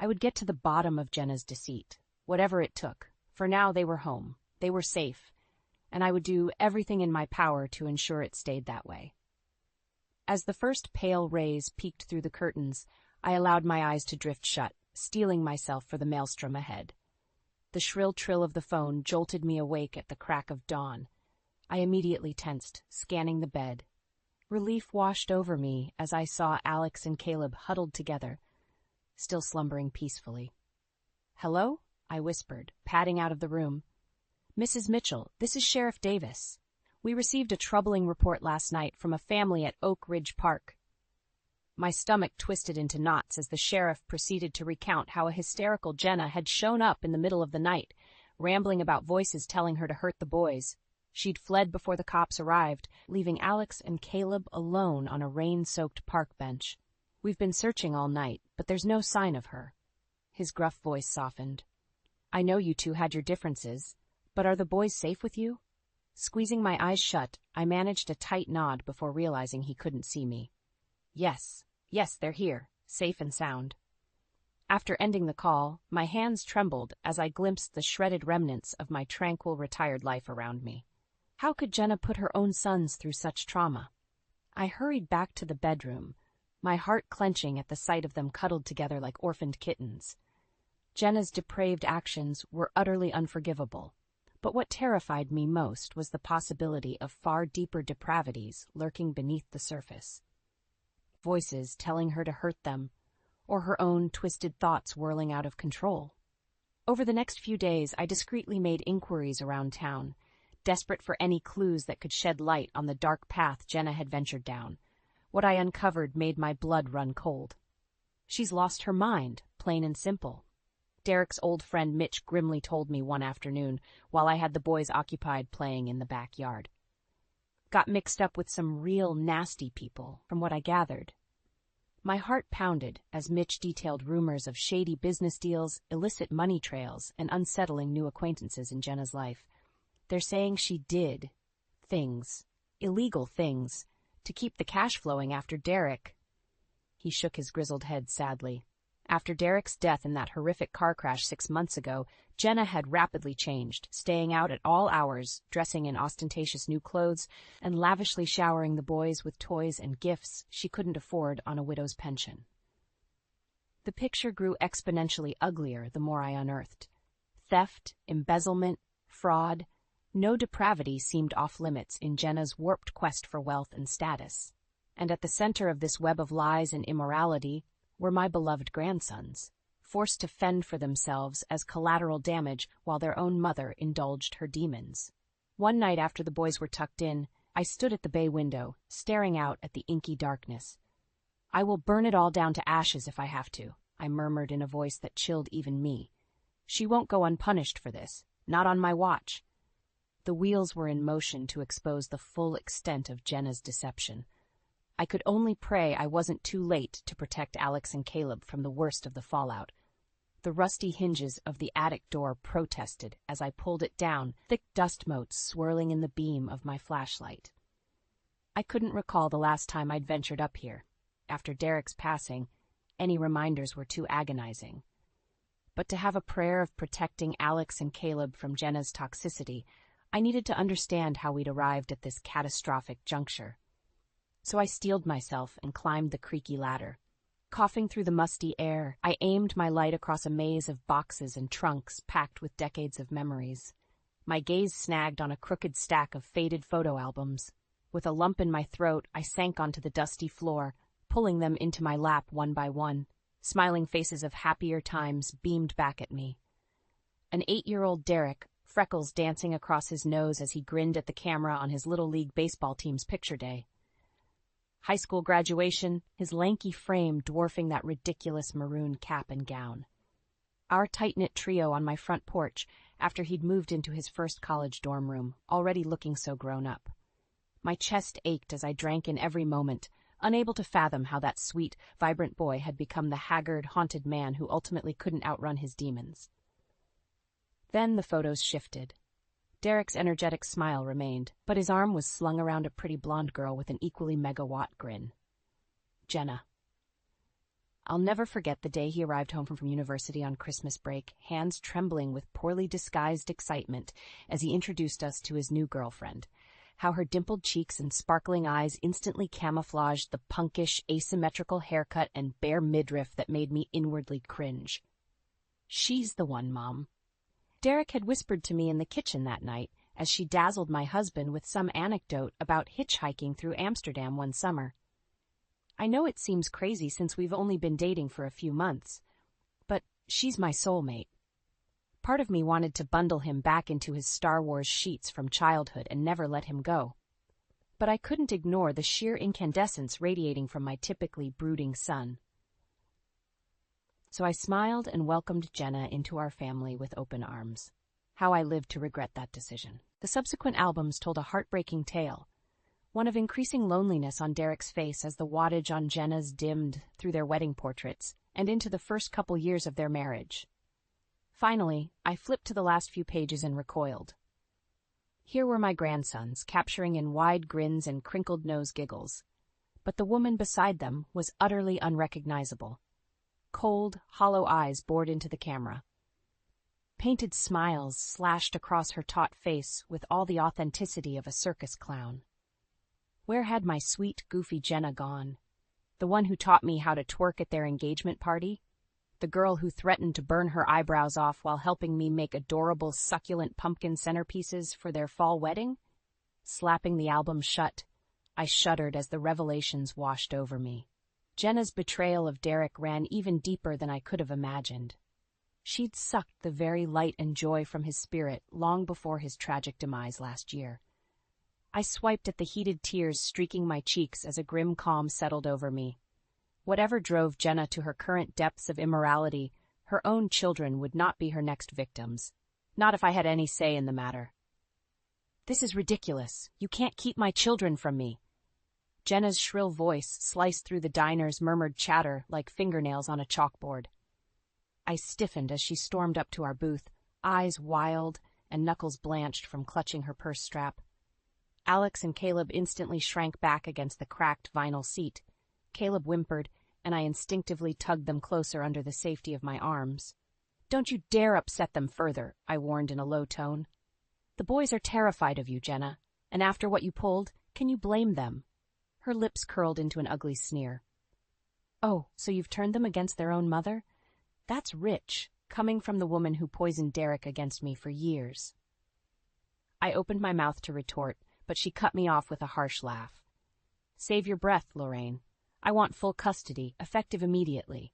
I would get to the bottom of Jenna's deceit, whatever it took. For now they were home, they were safe, and I would do everything in my power to ensure it stayed that way. As the first pale rays peeked through the curtains, I allowed my eyes to drift shut, steeling myself for the maelstrom ahead. The shrill trill of the phone jolted me awake at the crack of dawn. I immediately tensed, scanning the bed. Relief washed over me as I saw Alex and Caleb huddled together, still slumbering peacefully. "Hello?" I whispered, padding out of the room. "Mrs. Mitchell, this is Sheriff Davis. We received a troubling report last night from a family at Oak Ridge Park." My stomach twisted into knots as the sheriff proceeded to recount how a hysterical Jenna had shown up in the middle of the night, rambling about voices telling her to hurt the boys. She'd fled before the cops arrived, leaving Alex and Caleb alone on a rain-soaked park bench. "We've been searching all night, but there's no sign of her." His gruff voice softened. "I know you two had your differences, but are the boys safe with you?" Squeezing my eyes shut, I managed a tight nod before realizing he couldn't see me. Yes, they're here, safe and sound." After ending the call, my hands trembled as I glimpsed the shredded remnants of my tranquil, retired life around me. How could Jenna put her own sons through such trauma? I hurried back to the bedroom, my heart clenching at the sight of them cuddled together like orphaned kittens. Jenna's depraved actions were utterly unforgivable, but what terrified me most was the possibility of far deeper depravities lurking beneath the surface. Voices telling her to hurt them, or her own twisted thoughts whirling out of control. Over the next few days, I discreetly made inquiries around town, desperate for any clues that could shed light on the dark path Jenna had ventured down. What I uncovered made my blood run cold. "She's lost her mind, plain and simple," Derek's old friend Mitch grimly told me one afternoon while I had the boys occupied playing in the backyard. "Got mixed up with some real nasty people, from what I gathered." My heart pounded as Mitch detailed rumors of shady business deals, illicit money trails, and unsettling new acquaintances in Jenna's life. "They're saying she did things, illegal things, to keep the cash flowing after Derek." He shook his grizzled head sadly. After Derek's death in that horrific car crash 6 months ago, Jenna had rapidly changed, staying out at all hours, dressing in ostentatious new clothes, and lavishly showering the boys with toys and gifts she couldn't afford on a widow's pension. The picture grew exponentially uglier the more I unearthed. Theft, embezzlement, fraud, no depravity seemed off-limits in Jenna's warped quest for wealth and status. And at the center of this web of lies and immorality were my beloved grandsons, forced to fend for themselves as collateral damage while their own mother indulged her demons. One night after the boys were tucked in, I stood at the bay window, staring out at the inky darkness. "I will burn it all down to ashes if I have to," I murmured in a voice that chilled even me. "She won't go unpunished for this, not on my watch." The wheels were in motion to expose the full extent of Jenna's deception. I could only pray I wasn't too late to protect Alex and Caleb from the worst of the fallout. The rusty hinges of the attic door protested as I pulled it down, thick dust motes swirling in the beam of my flashlight. I couldn't recall the last time I'd ventured up here. After Derek's passing, any reminders were too agonizing. But to have a prayer of protecting Alex and Caleb from Jenna's toxicity, I needed to understand how we'd arrived at this catastrophic juncture. So I steeled myself and climbed the creaky ladder. Coughing through the musty air, I aimed my light across a maze of boxes and trunks packed with decades of memories. My gaze snagged on a crooked stack of faded photo albums. With a lump in my throat, I sank onto the dusty floor, pulling them into my lap one by one. Smiling faces of happier times beamed back at me. An 8-year-old Derek, freckles dancing across his nose as he grinned at the camera on his Little League baseball team's picture day. High school graduation, his lanky frame dwarfing that ridiculous maroon cap and gown. Our tight-knit trio on my front porch after he'd moved into his first college dorm room, already looking so grown up. My chest ached as I drank in every moment, unable to fathom how that sweet, vibrant boy had become the haggard, haunted man who ultimately couldn't outrun his demons. Then the photos shifted. Derek's energetic smile remained, but his arm was slung around a pretty blonde girl with an equally megawatt grin. Jenna. I'll never forget the day he arrived home from university on Christmas break, hands trembling with poorly disguised excitement as he introduced us to his new girlfriend. How her dimpled cheeks and sparkling eyes instantly camouflaged the punkish, asymmetrical haircut and bare midriff that made me inwardly cringe. She's the one, Mom. Derek had whispered to me in the kitchen that night as she dazzled my husband with some anecdote about hitchhiking through Amsterdam one summer. I know it seems crazy since we've only been dating for a few months, but she's my soulmate. Part of me wanted to bundle him back into his Star Wars sheets from childhood and never let him go. But I couldn't ignore the sheer incandescence radiating from my typically brooding son. So I smiled and welcomed Jenna into our family with open arms. How I lived to regret that decision. The subsequent albums told a heartbreaking tale, one of increasing loneliness on Derek's face as the wattage on Jenna's dimmed through their wedding portraits and into the first couple years of their marriage. Finally, I flipped to the last few pages and recoiled. Here were my grandsons, capturing in wide grins and crinkled nose giggles. But the woman beside them was utterly unrecognizable. Cold, hollow eyes bored into the camera. Painted smiles slashed across her taut face with all the authenticity of a circus clown. Where had my sweet, goofy Jenna gone? The one who taught me how to twerk at their engagement party? The girl who threatened to burn her eyebrows off while helping me make adorable, succulent pumpkin centerpieces for their fall wedding? Slapping the album shut, I shuddered as the revelations washed over me. Jenna's betrayal of Derek ran even deeper than I could have imagined. She'd sucked the very light and joy from his spirit long before his tragic demise last year. I swiped at the heated tears streaking my cheeks as a grim calm settled over me. Whatever drove Jenna to her current depths of immorality, her own children would not be her next victims. Not if I had any say in the matter. This is ridiculous. You can't keep my children from me. Jenna's shrill voice sliced through the diner's murmured chatter like fingernails on a chalkboard. I stiffened as she stormed up to our booth, eyes wild and knuckles blanched from clutching her purse strap. Alex and Caleb instantly shrank back against the cracked vinyl seat. Caleb whimpered, and I instinctively tugged them closer under the safety of my arms. Don't you dare upset them further, I warned in a low tone. The boys are terrified of you, Jenna, and after what you pulled, can you blame them? Her lips curled into an ugly sneer. Oh, so you've turned them against their own mother? That's rich, coming from the woman who poisoned Derek against me for years. I opened my mouth to retort, but she cut me off with a harsh laugh. Save your breath, Lorraine. I want full custody, effective immediately.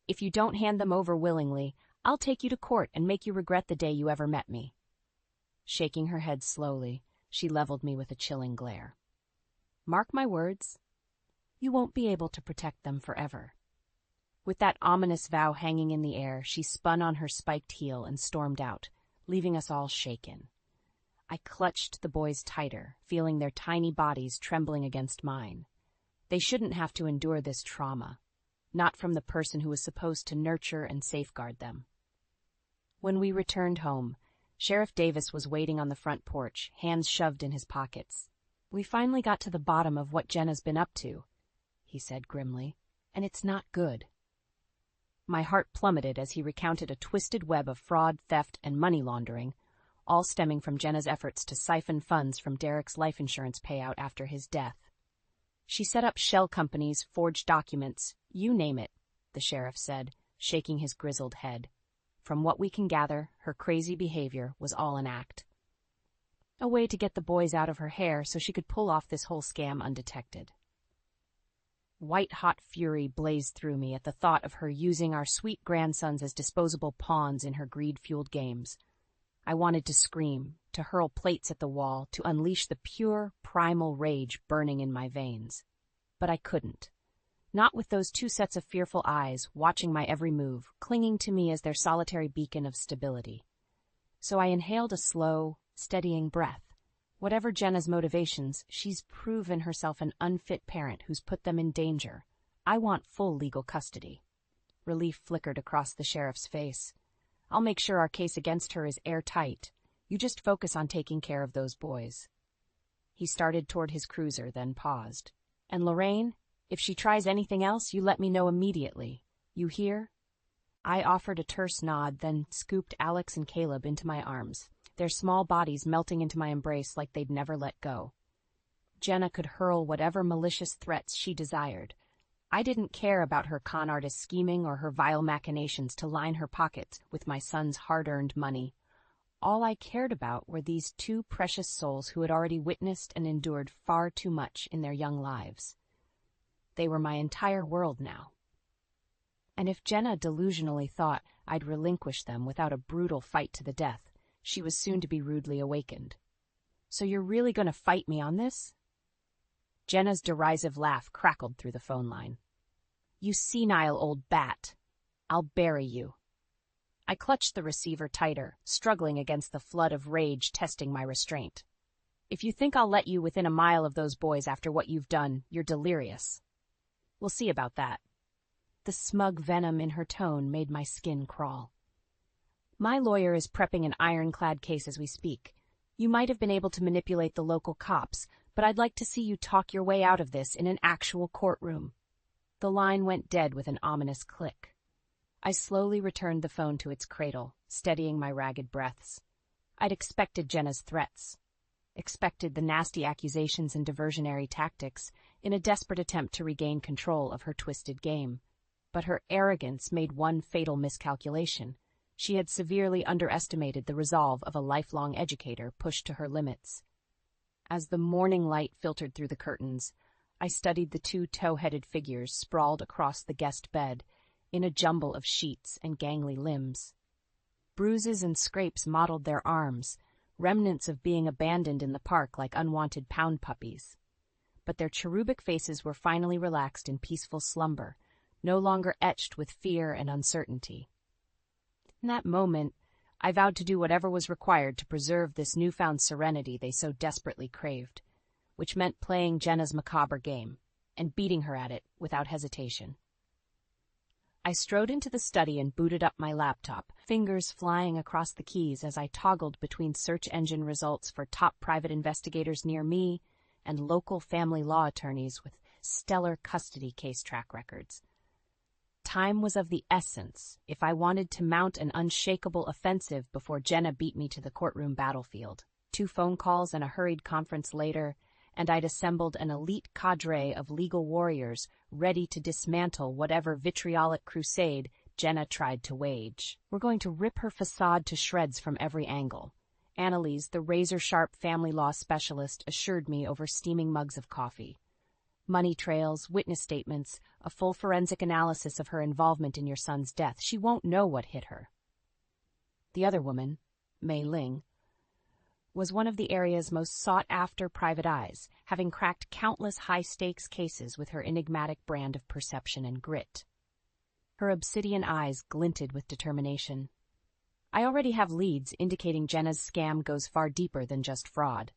If you don't hand them over willingly, I'll take you to court and make you regret the day you ever met me. Shaking her head slowly, she leveled me with a chilling glare. Mark my words, you won't be able to protect them forever. With that ominous vow hanging in the air, she spun on her spiked heel and stormed out, leaving us all shaken. I clutched the boys tighter, feeling their tiny bodies trembling against mine. They shouldn't have to endure this trauma, not from the person who was supposed to nurture and safeguard them. When we returned home, Sheriff Davis was waiting on the front porch, hands shoved in his pockets. We finally got to the bottom of what Jenna's been up to, he said grimly, and it's not good. My heart plummeted as he recounted a twisted web of fraud, theft, and money laundering, all stemming from Jenna's efforts to siphon funds from Derek's life insurance payout after his death. She set up shell companies, forged documents, you name it, the sheriff said, shaking his grizzled head. From what we can gather, her crazy behavior was all an act. A way to get the boys out of her hair so she could pull off this whole scam undetected. White-hot fury blazed through me at the thought of her using our sweet grandsons as disposable pawns in her greed-fueled games. I wanted to scream, to hurl plates at the wall, to unleash the pure, primal rage burning in my veins. But I couldn't. Not with those two sets of fearful eyes, watching my every move, clinging to me as their solitary beacon of stability. So I inhaled a slow, steadying breath. Whatever Jenna's motivations, she's proven herself an unfit parent who's put them in danger. I want full legal custody. Relief flickered across the sheriff's face. I'll make sure our case against her is airtight. You just focus on taking care of those boys. He started toward his cruiser, then paused. And Lorraine, if she tries anything else, you let me know immediately. You hear? I offered a terse nod, then scooped Alex and Caleb into my arms, their small bodies melting into my embrace like they'd never let go. Jenna could hurl whatever malicious threats she desired. I didn't care about her con artist scheming or her vile machinations to line her pockets with my son's hard-earned money. All I cared about were these two precious souls who had already witnessed and endured far too much in their young lives. They were my entire world now. And if Jenna delusionally thought I'd relinquish them without a brutal fight to the death, she was soon to be rudely awakened. So you're really going to fight me on this? Jenna's derisive laugh crackled through the phone line. You senile old bat. I'll bury you. I clutched the receiver tighter, struggling against the flood of rage testing my restraint. If you think I'll let you within a mile of those boys after what you've done, you're delirious. We'll see about that. The smug venom in her tone made my skin crawl. My lawyer is prepping an ironclad case as we speak. You might have been able to manipulate the local cops, but I'd like to see you talk your way out of this in an actual courtroom. The line went dead with an ominous click. I slowly returned the phone to its cradle, steadying my ragged breaths. I'd expected Jenna's threats, expected the nasty accusations and diversionary tactics in a desperate attempt to regain control of her twisted game. But her arrogance made one fatal miscalculation. She had severely underestimated the resolve of a lifelong educator pushed to her limits. As the morning light filtered through the curtains, I studied the two tow-headed figures sprawled across the guest bed in a jumble of sheets and gangly limbs. Bruises and scrapes mottled their arms, remnants of being abandoned in the park like unwanted pound puppies. But their cherubic faces were finally relaxed in peaceful slumber, no longer etched with fear and uncertainty. In that moment, I vowed to do whatever was required to preserve this newfound serenity they so desperately craved, which meant playing Jenna's macabre game and beating her at it without hesitation. I strode into the study and booted up my laptop, fingers flying across the keys as I toggled between search engine results for top private investigators near me and local family law attorneys with stellar custody case track records. Time was of the essence if I wanted to mount an unshakable offensive before Jenna beat me to the courtroom battlefield. 2 phone calls and a hurried conference later, and I'd assembled an elite cadre of legal warriors ready to dismantle whatever vitriolic crusade Jenna tried to wage. We're going to rip her facade to shreds from every angle. Annalise, the razor-sharp family law specialist, assured me over steaming mugs of coffee. Money trails, witness statements, a full forensic analysis of her involvement in your son's death. She won't know what hit her. The other woman, Mei Ling, was one of the area's most sought-after private eyes, having cracked countless high-stakes cases with her enigmatic brand of perception and grit. Her obsidian eyes glinted with determination. I already have leads indicating Jenna's scam goes far deeper than just fraud.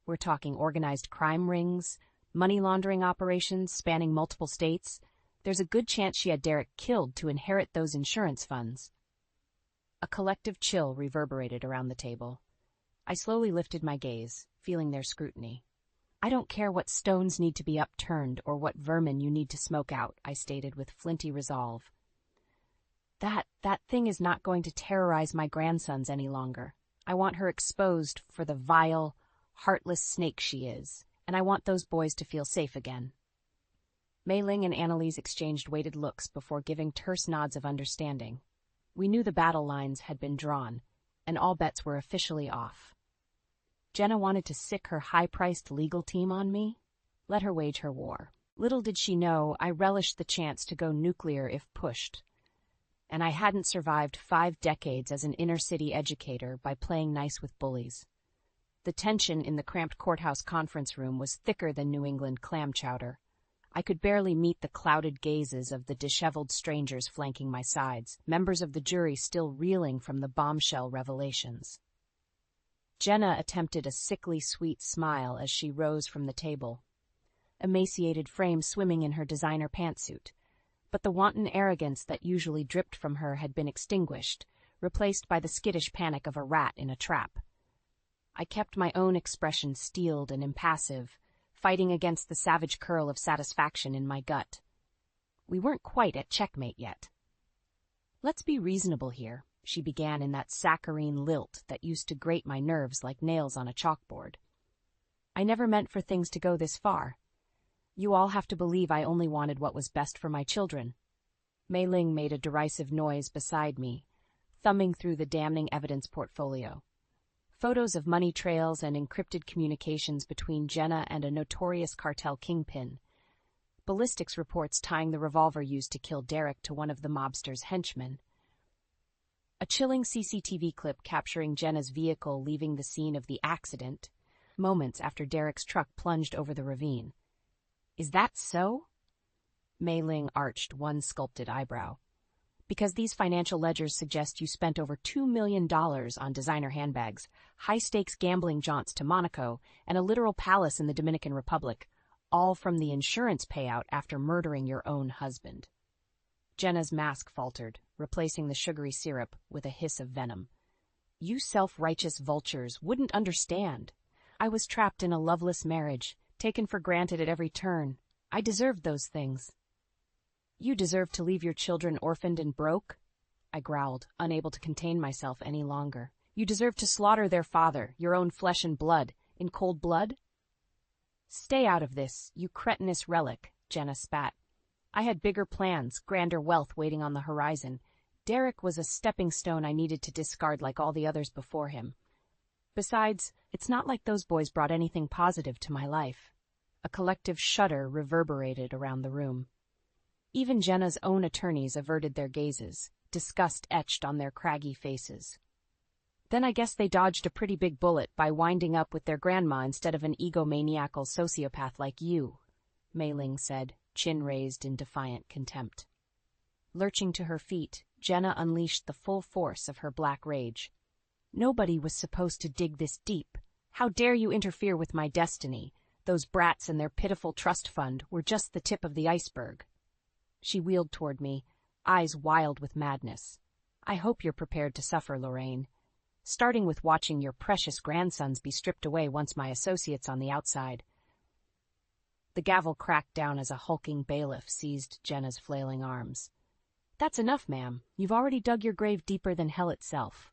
We're talking organized crime rings, money laundering operations spanning multiple states. There's a good chance she had Derek killed to inherit those insurance funds. A collective chill reverberated around the table. I slowly lifted my gaze, feeling their scrutiny. I don't care what stones need to be upturned or what vermin you need to smoke out, I stated with flinty resolve. That thing is not going to terrorize my grandsons any longer. I want her exposed for the vile, heartless snake she is, and I want those boys to feel safe again. Mei Ling and Annalise exchanged weighted looks before giving terse nods of understanding. We knew the battle lines had been drawn, and all bets were officially off. Jenna wanted to sick her high-priced legal team on me? Let her wage her war. Little did she know I relished the chance to go nuclear if pushed. And I hadn't survived 5 decades as an inner-city educator by playing nice with bullies. The tension in the cramped courthouse conference room was thicker than New England clam chowder. I could barely meet the clouded gazes of the disheveled strangers flanking my sides, members of the jury still reeling from the bombshell revelations. Jenna attempted a sickly sweet smile as she rose from the table, emaciated frame swimming in her designer pantsuit. But the wanton arrogance that usually dripped from her had been extinguished, replaced by the skittish panic of a rat in a trap. I kept my own expression steeled and impassive, fighting against the savage curl of satisfaction in my gut. We weren't quite at checkmate yet. "Let's be reasonable here," she began in that saccharine lilt that used to grate my nerves like nails on a chalkboard. "I never meant for things to go this far. You all have to believe I only wanted what was best for my children." Mei Ling made a derisive noise beside me, thumbing through the damning evidence portfolio. Photos of money trails and encrypted communications between Jenna and a notorious cartel kingpin. Ballistics reports tying the revolver used to kill Derek to one of the mobster's henchmen. A chilling CCTV clip capturing Jenna's vehicle leaving the scene of the accident, moments after Derek's truck plunged over the ravine. "Is that so?" Mei Ling arched one sculpted eyebrow. "Because these financial ledgers suggest you spent over $2 million on designer handbags, high-stakes gambling jaunts to Monaco, and a literal palace in the Dominican Republic, all from the insurance payout after murdering your own husband." Jenna's mask faltered, replacing the sugary syrup with a hiss of venom. "You self-righteous vultures wouldn't understand. I was trapped in a loveless marriage, taken for granted at every turn. I deserved those things." "You deserve to leave your children orphaned and broke?" I growled, unable to contain myself any longer. "You deserve to slaughter their father, your own flesh and blood, in cold blood?" "Stay out of this, you cretinous relic," Jenna spat. "I had bigger plans, grander wealth waiting on the horizon. Derek was a stepping stone I needed to discard like all the others before him. Besides, it's not like those boys brought anything positive to my life." A collective shudder reverberated around the room. Even Jenna's own attorneys averted their gazes, disgust etched on their craggy faces. "Then I guess they dodged a pretty big bullet by winding up with their grandma instead of an egomaniacal sociopath like you," Mei Ling said, chin raised in defiant contempt. Lurching to her feet, Jenna unleashed the full force of her black rage. "Nobody was supposed to dig this deep. How dare you interfere with my destiny? Those brats and their pitiful trust fund were just the tip of the iceberg." She wheeled toward me, eyes wild with madness. "I hope you're prepared to suffer, Lorraine. Starting with watching your precious grandsons be stripped away once my associate's on the outside." The gavel cracked down as a hulking bailiff seized Jenna's flailing arms. "That's enough, ma'am. You've already dug your grave deeper than hell itself."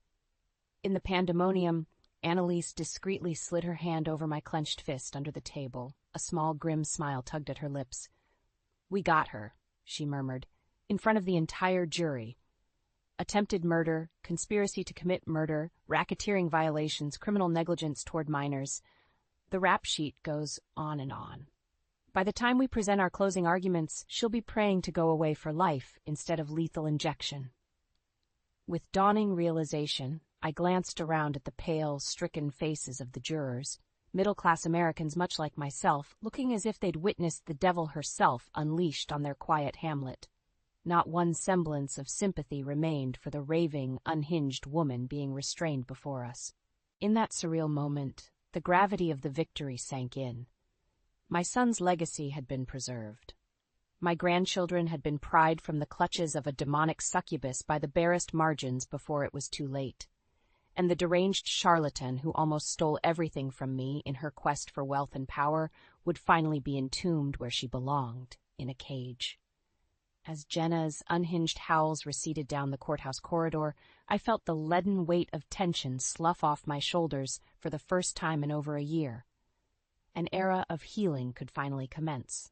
In the pandemonium, Annalise discreetly slid her hand over my clenched fist under the table. A small, grim smile tugged at her lips. "We got her," she murmured, "in front of the entire jury. Attempted murder, conspiracy to commit murder, racketeering violations, criminal negligence toward minors. The rap sheet goes on and on. By the time we present our closing arguments, she'll be praying to go away for life instead of lethal injection." With dawning realization, I glanced around at the pale, stricken faces of the jurors, middle-class Americans much like myself, looking as if they'd witnessed the devil herself unleashed on their quiet hamlet. Not one semblance of sympathy remained for the raving, unhinged woman being restrained before us. In that surreal moment, the gravity of the victory sank in. My son's legacy had been preserved. My grandchildren had been pried from the clutches of a demonic succubus by the barest margins before it was too late. And the deranged charlatan who almost stole everything from me in her quest for wealth and power would finally be entombed where she belonged, in a cage. As Jenna's unhinged howls receded down the courthouse corridor, I felt the leaden weight of tension slough off my shoulders for the first time in over a year. An era of healing could finally commence.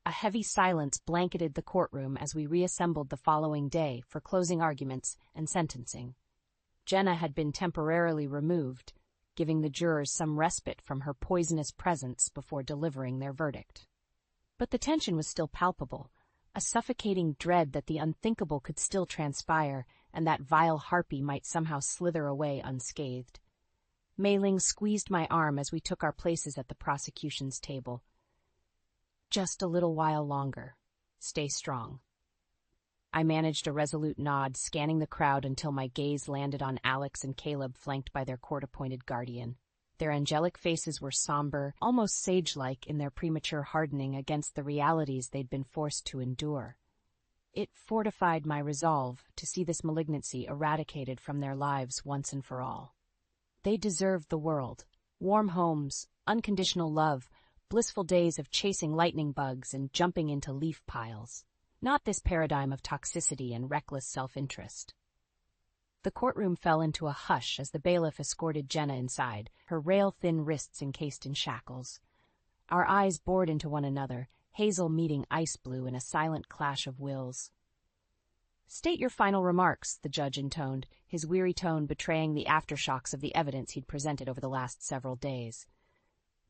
A heavy silence blanketed the courtroom as we reassembled the following day for closing arguments and sentencing. Jenna had been temporarily removed, giving the jurors some respite from her poisonous presence before delivering their verdict. But the tension was still palpable, a suffocating dread that the unthinkable could still transpire and that vile harpy might somehow slither away unscathed. Mei Ling squeezed my arm as we took our places at the prosecution's table. "Just a little while longer. Stay strong." I managed a resolute nod, scanning the crowd until my gaze landed on Alex and Caleb, flanked by their court-appointed guardian. Their angelic faces were somber, almost sage-like in their premature hardening against the realities they'd been forced to endure. It fortified my resolve to see this malignancy eradicated from their lives once and for all. They deserved the world, warm homes, unconditional love, blissful days of chasing lightning bugs and jumping into leaf piles. Not this paradigm of toxicity and reckless self-interest. The courtroom fell into a hush as the bailiff escorted Jenna inside, her rail-thin wrists encased in shackles. Our eyes bored into one another, Hazel meeting Ice Blue in a silent clash of wills. "State your final remarks," the judge intoned, his weary tone betraying the aftershocks of the evidence he'd presented over the last several days.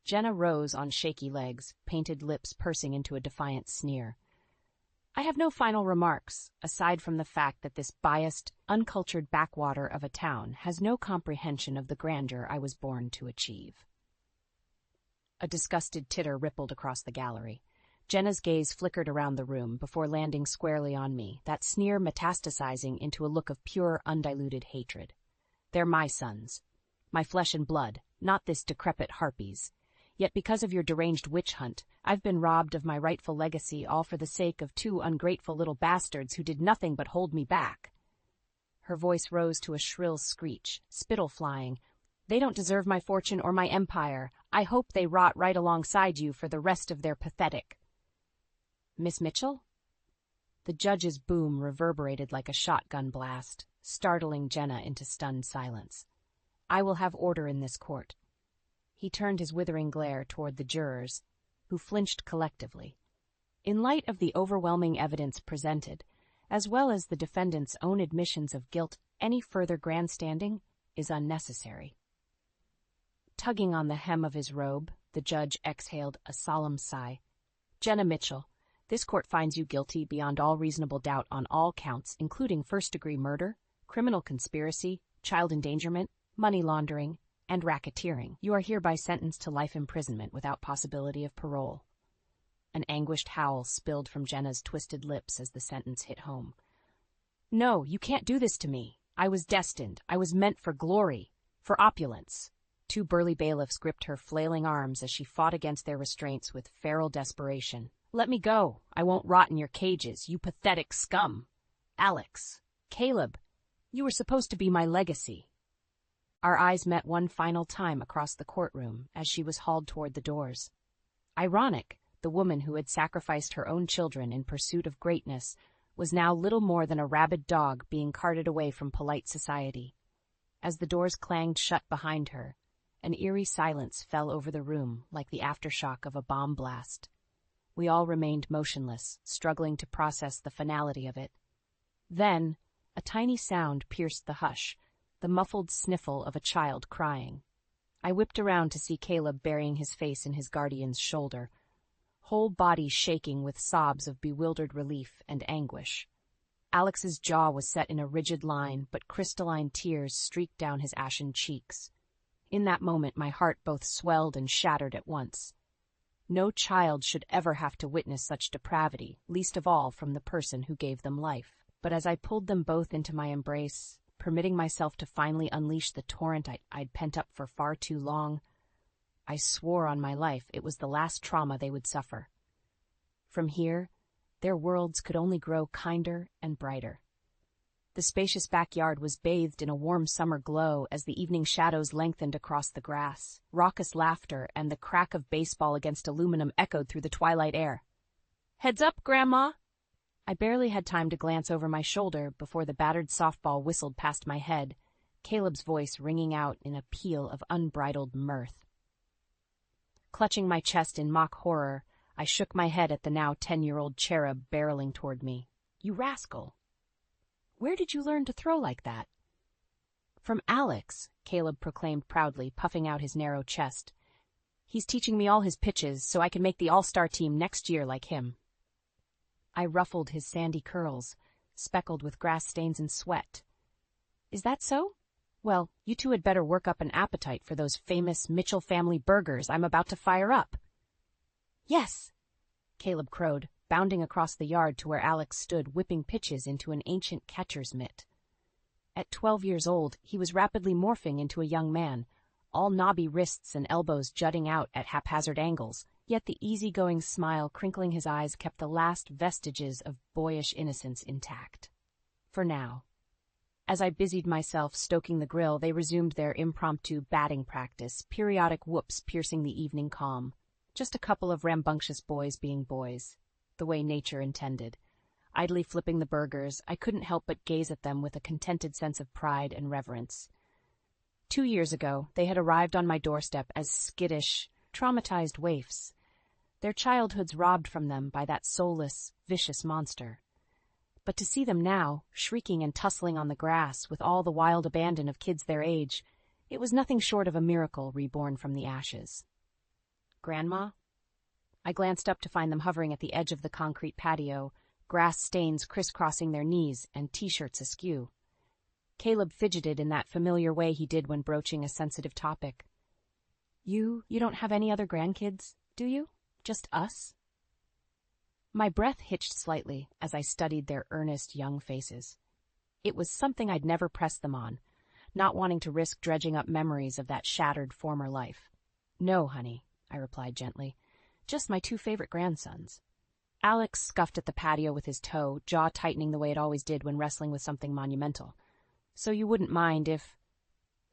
Jenna rose on shaky legs, painted lips pursing into a defiant sneer. "I have no final remarks, aside from the fact that this biased, uncultured backwater of a town has no comprehension of the grandeur I was born to achieve." A disgusted titter rippled across the gallery. Jenna's gaze flickered around the room before landing squarely on me, that sneer metastasizing into a look of pure, undiluted hatred. "They're my sons. My flesh and blood, not this decrepit harpy's. Yet because of your deranged witch hunt, I've been robbed of my rightful legacy, all for the sake of two ungrateful little bastards who did nothing but hold me back." Her voice rose to a shrill screech, spittle flying. "They don't deserve my fortune or my empire. I hope they rot right alongside you for the rest of their pathetic—" "Miss Mitchell?" The judge's boom reverberated like a shotgun blast, startling Jenna into stunned silence. "I will have order in this court." He turned his withering glare toward the jurors, who flinched collectively. In light of the overwhelming evidence presented, as well as the defendant's own admissions of guilt, any further grandstanding is unnecessary. Tugging on the hem of his robe, the judge exhaled a solemn sigh. "Jenna Mitchell, this court finds you guilty beyond all reasonable doubt on all counts, including first-degree murder, criminal conspiracy, child endangerment, money laundering, and racketeering. You are hereby sentenced to life imprisonment without possibility of parole." An anguished howl spilled from Jenna's twisted lips as the sentence hit home. "No, you can't do this to me. I was destined. I was meant for glory, for opulence." Two burly bailiffs gripped her flailing arms as she fought against their restraints with feral desperation. "Let me go. I won't rot in your cages, you pathetic scum. Alex, Caleb, you were supposed to be my legacy." Our eyes met one final time across the courtroom as she was hauled toward the doors. Ironic, the woman who had sacrificed her own children in pursuit of greatness was now little more than a rabid dog being carted away from polite society. As the doors clanged shut behind her, an eerie silence fell over the room like the aftershock of a bomb blast. We all remained motionless, struggling to process the finality of it. Then, a tiny sound pierced the hush, the muffled sniffle of a child crying. I whipped around to see Caleb burying his face in his guardian's shoulder, whole body shaking with sobs of bewildered relief and anguish. Alex's jaw was set in a rigid line, but crystalline tears streaked down his ashen cheeks. In that moment, my heart both swelled and shattered at once. No child should ever have to witness such depravity, least of all from the person who gave them life. But as I pulled them both into my embrace, permitting myself to finally unleash the torrent I'd pent up for far too long, I swore on my life it was the last trauma they would suffer. From here, their worlds could only grow kinder and brighter. The spacious backyard was bathed in a warm summer glow as the evening shadows lengthened across the grass. Raucous laughter and the crack of baseball against aluminum echoed through the twilight air. "Heads up, Grandma!" I barely had time to glance over my shoulder before the battered softball whistled past my head, Caleb's voice ringing out in a peal of unbridled mirth. Clutching my chest in mock horror, I shook my head at the now 10-year-old cherub barreling toward me. "You rascal! Where did you learn to throw like that?" From Alex, Caleb proclaimed proudly, puffing out his narrow chest. He's teaching me all his pitches so I can make the all-star team next year like him. I ruffled his sandy curls, speckled with grass stains and sweat. Is that so? Well, you two had better work up an appetite for those famous Mitchell family burgers I'm about to fire up. Yes, Caleb crowed, bounding across the yard to where Alex stood whipping pitches into an ancient catcher's mitt. At 12 years old, he was rapidly morphing into a young man, all knobby wrists and elbows jutting out at haphazard angles, yet the easygoing smile crinkling his eyes kept the last vestiges of boyish innocence intact. For now. As I busied myself stoking the grill, they resumed their impromptu batting practice, periodic whoops piercing the evening calm. Just a couple of rambunctious boys being boys, the way nature intended. Idly flipping the burgers, I couldn't help but gaze at them with a contented sense of pride and reverence. 2 years ago, they had arrived on my doorstep as skittish, traumatized waifs, their childhoods robbed from them by that soulless, vicious monster. But to see them now, shrieking and tussling on the grass with all the wild abandon of kids their age, it was nothing short of a miracle reborn from the ashes. Grandma? I glanced up to find them hovering at the edge of the concrete patio, grass stains crisscrossing their knees and t-shirts askew. Caleb fidgeted in that familiar way he did when broaching a sensitive topic. You don't have any other grandkids, do you? Just us? My breath hitched slightly as I studied their earnest young faces. It was something I'd never pressed them on, not wanting to risk dredging up memories of that shattered former life. No, honey, I replied gently. Just my 2 favorite grandsons. Alex scuffed at the patio with his toe, jaw tightening the way it always did when wrestling with something monumental. So you wouldn't mind if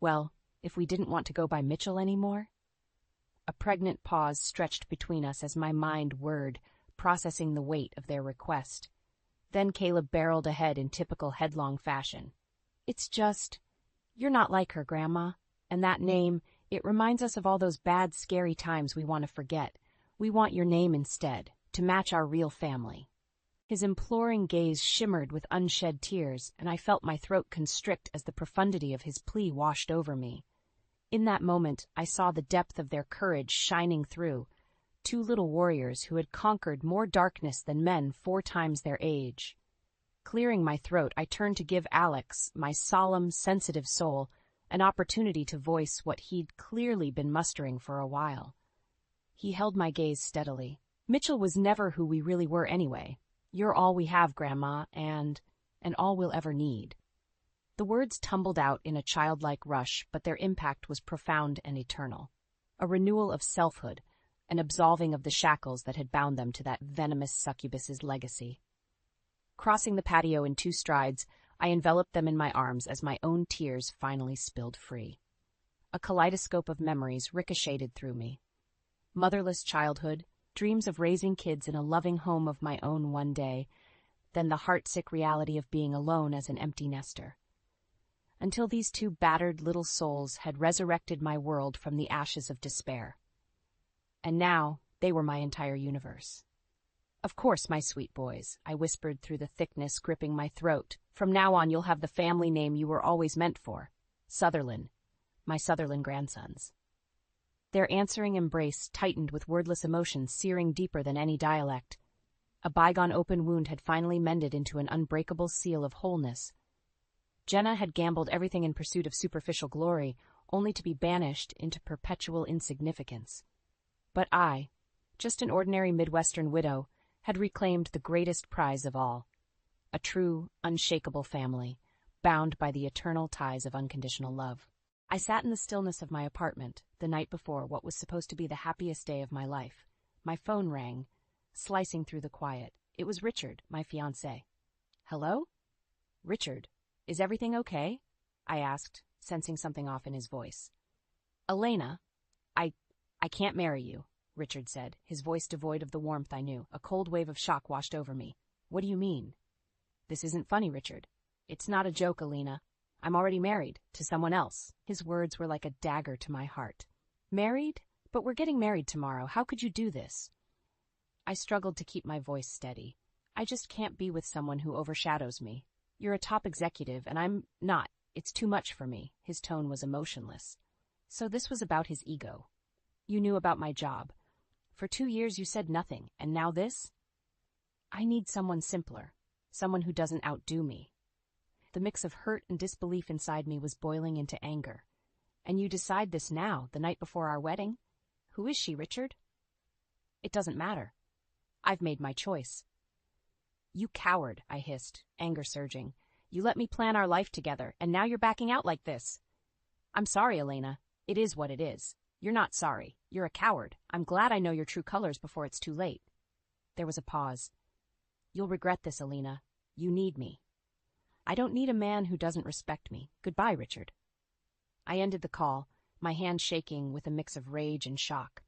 we didn't want to go by Mitchell anymore? A pregnant pause stretched between us as my mind whirred, processing the weight of their request. Then Caleb barreled ahead in typical headlong fashion. It's just, you're not like her, Grandma. And that name, it reminds us of all those bad, scary times we want to forget. We want your name instead, to match our real family. His imploring gaze shimmered with unshed tears, and I felt my throat constrict as the profundity of his plea washed over me. In that moment, I saw the depth of their courage shining through, 2 little warriors who had conquered more darkness than men 4 times their age. Clearing my throat, I turned to give Alex, my solemn, sensitive soul, an opportunity to voice what he'd clearly been mustering for a while. He held my gaze steadily. Mitchell was never who we really were anyway. You're all we have, Grandma, and all we'll ever need. The words tumbled out in a childlike rush, but their impact was profound and eternal. A renewal of selfhood, an absolving of the shackles that had bound them to that venomous succubus's legacy. Crossing the patio in 2 strides, I enveloped them in my arms as my own tears finally spilled free. A kaleidoscope of memories ricocheted through me. Motherless childhood, dreams of raising kids in a loving home of my own one day, then the heartsick reality of being alone as an empty nester. Until these 2 battered little souls had resurrected my world from the ashes of despair. And now they were my entire universe. Of course, my sweet boys, I whispered through the thickness gripping my throat. From now on, you'll have the family name you were always meant for. Sutherland. My Sutherland grandsons. Their answering embrace tightened with wordless emotion searing deeper than any dialect. A bygone open wound had finally mended into an unbreakable seal of wholeness. Jenna had gambled everything in pursuit of superficial glory, only to be banished into perpetual insignificance. But I, just an ordinary Midwestern widow, had reclaimed the greatest prize of all, a true, unshakable family, bound by the eternal ties of unconditional love. I sat in the stillness of my apartment, the night before what was supposed to be the happiest day of my life. My phone rang, slicing through the quiet. It was Richard, my fiancé. Hello? Richard, is everything okay? I asked, sensing something off in his voice. Elena, I can't marry you, Richard said, his voice devoid of the warmth I knew. A cold wave of shock washed over me. What do you mean? This isn't funny, Richard. It's not a joke, Elena. I'm already married, to someone else. His words were like a dagger to my heart. Married? But we're getting married tomorrow. How could you do this? I struggled to keep my voice steady. I just can't be with someone who overshadows me. You're a top executive, and I'm not. It's too much for me." His tone was emotionless. "So this was about his ego. You knew about my job. For 2 years you said nothing, and now this?" "I need someone simpler, someone who doesn't outdo me." The mix of hurt and disbelief inside me was boiling into anger. "And you decide this now, the night before our wedding? Who is she, Richard?" "It doesn't matter. I've made my choice." "You coward," I hissed, anger surging. "You let me plan our life together, and now you're backing out like this." "I'm sorry, Elena. It is what it is. You're not sorry. You're a coward. I'm glad I know your true colors before it's too late." There was a pause. "You'll regret this, Elena. You need me." "I don't need a man who doesn't respect me. Goodbye, Richard." I ended the call, my hand shaking with a mix of rage and shock.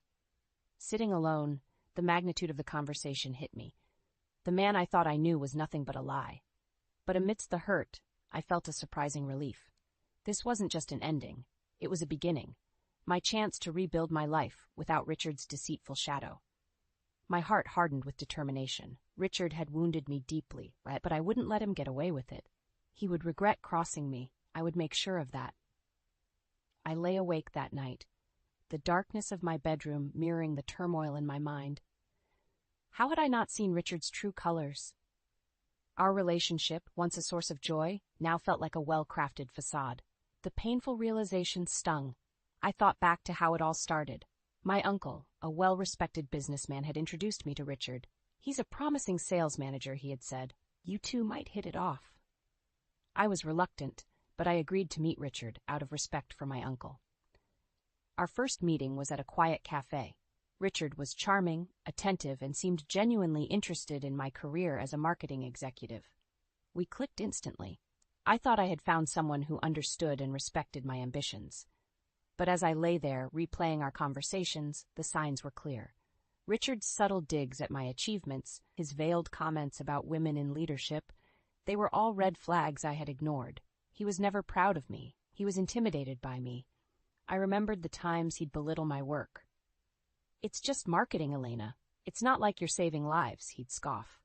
Sitting alone, the magnitude of the conversation hit me. The man I thought I knew was nothing but a lie. But amidst the hurt, I felt a surprising relief. This wasn't just an ending. It was a beginning. My chance to rebuild my life without Richard's deceitful shadow. My heart hardened with determination. Richard had wounded me deeply, but I wouldn't let him get away with it. He would regret crossing me. I would make sure of that. I lay awake that night, the darkness of my bedroom mirroring the turmoil in my mind. How had I not seen Richard's true colors? Our relationship, once a source of joy, now felt like a well-crafted facade. The painful realization stung. I thought back to how it all started. My uncle, a well-respected businessman, had introduced me to Richard. "He's a promising sales manager," he had said. "You two might hit it off." I was reluctant, but I agreed to meet Richard out of respect for my uncle. Our first meeting was at a quiet cafe. Richard was charming, attentive, and seemed genuinely interested in my career as a marketing executive. We clicked instantly. I thought I had found someone who understood and respected my ambitions. But as I lay there, replaying our conversations, the signs were clear. Richard's subtle digs at my achievements, his veiled comments about women in leadership, they were all red flags I had ignored. He was never proud of me. He was intimidated by me. I remembered the times he'd belittle my work. "It's just marketing, Elena. It's not like you're saving lives," he'd scoff.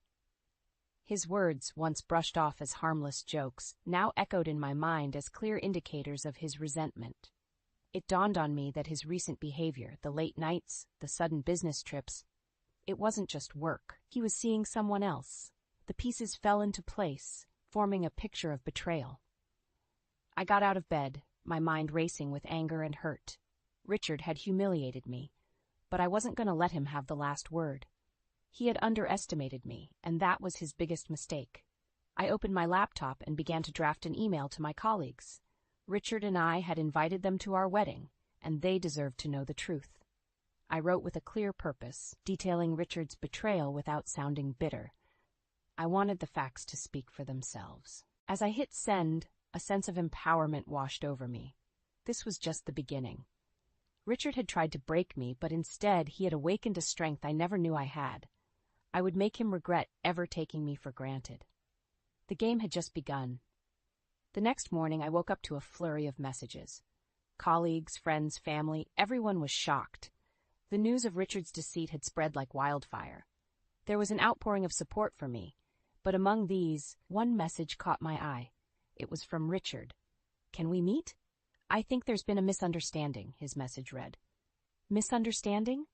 His words, once brushed off as harmless jokes, now echoed in my mind as clear indicators of his resentment. It dawned on me that his recent behavior, the late nights, the sudden business trips, it wasn't just work. He was seeing someone else. The pieces fell into place, forming a picture of betrayal. I got out of bed, my mind racing with anger and hurt. Richard had humiliated me, but I wasn't going to let him have the last word. He had underestimated me, and that was his biggest mistake. I opened my laptop and began to draft an email to my colleagues. Richard and I had invited them to our wedding, and they deserved to know the truth. I wrote with a clear purpose, detailing Richard's betrayal without sounding bitter. I wanted the facts to speak for themselves. As I hit send, a sense of empowerment washed over me. This was just the beginning. Richard had tried to break me, but instead he had awakened a strength I never knew I had. I would make him regret ever taking me for granted. The game had just begun. The next morning I woke up to a flurry of messages. Colleagues, friends, family, everyone was shocked. The news of Richard's deceit had spread like wildfire. There was an outpouring of support for me, but among these, one message caught my eye. It was from Richard. "Can we meet?" "I think there's been a misunderstanding," his message read. Misunderstanding?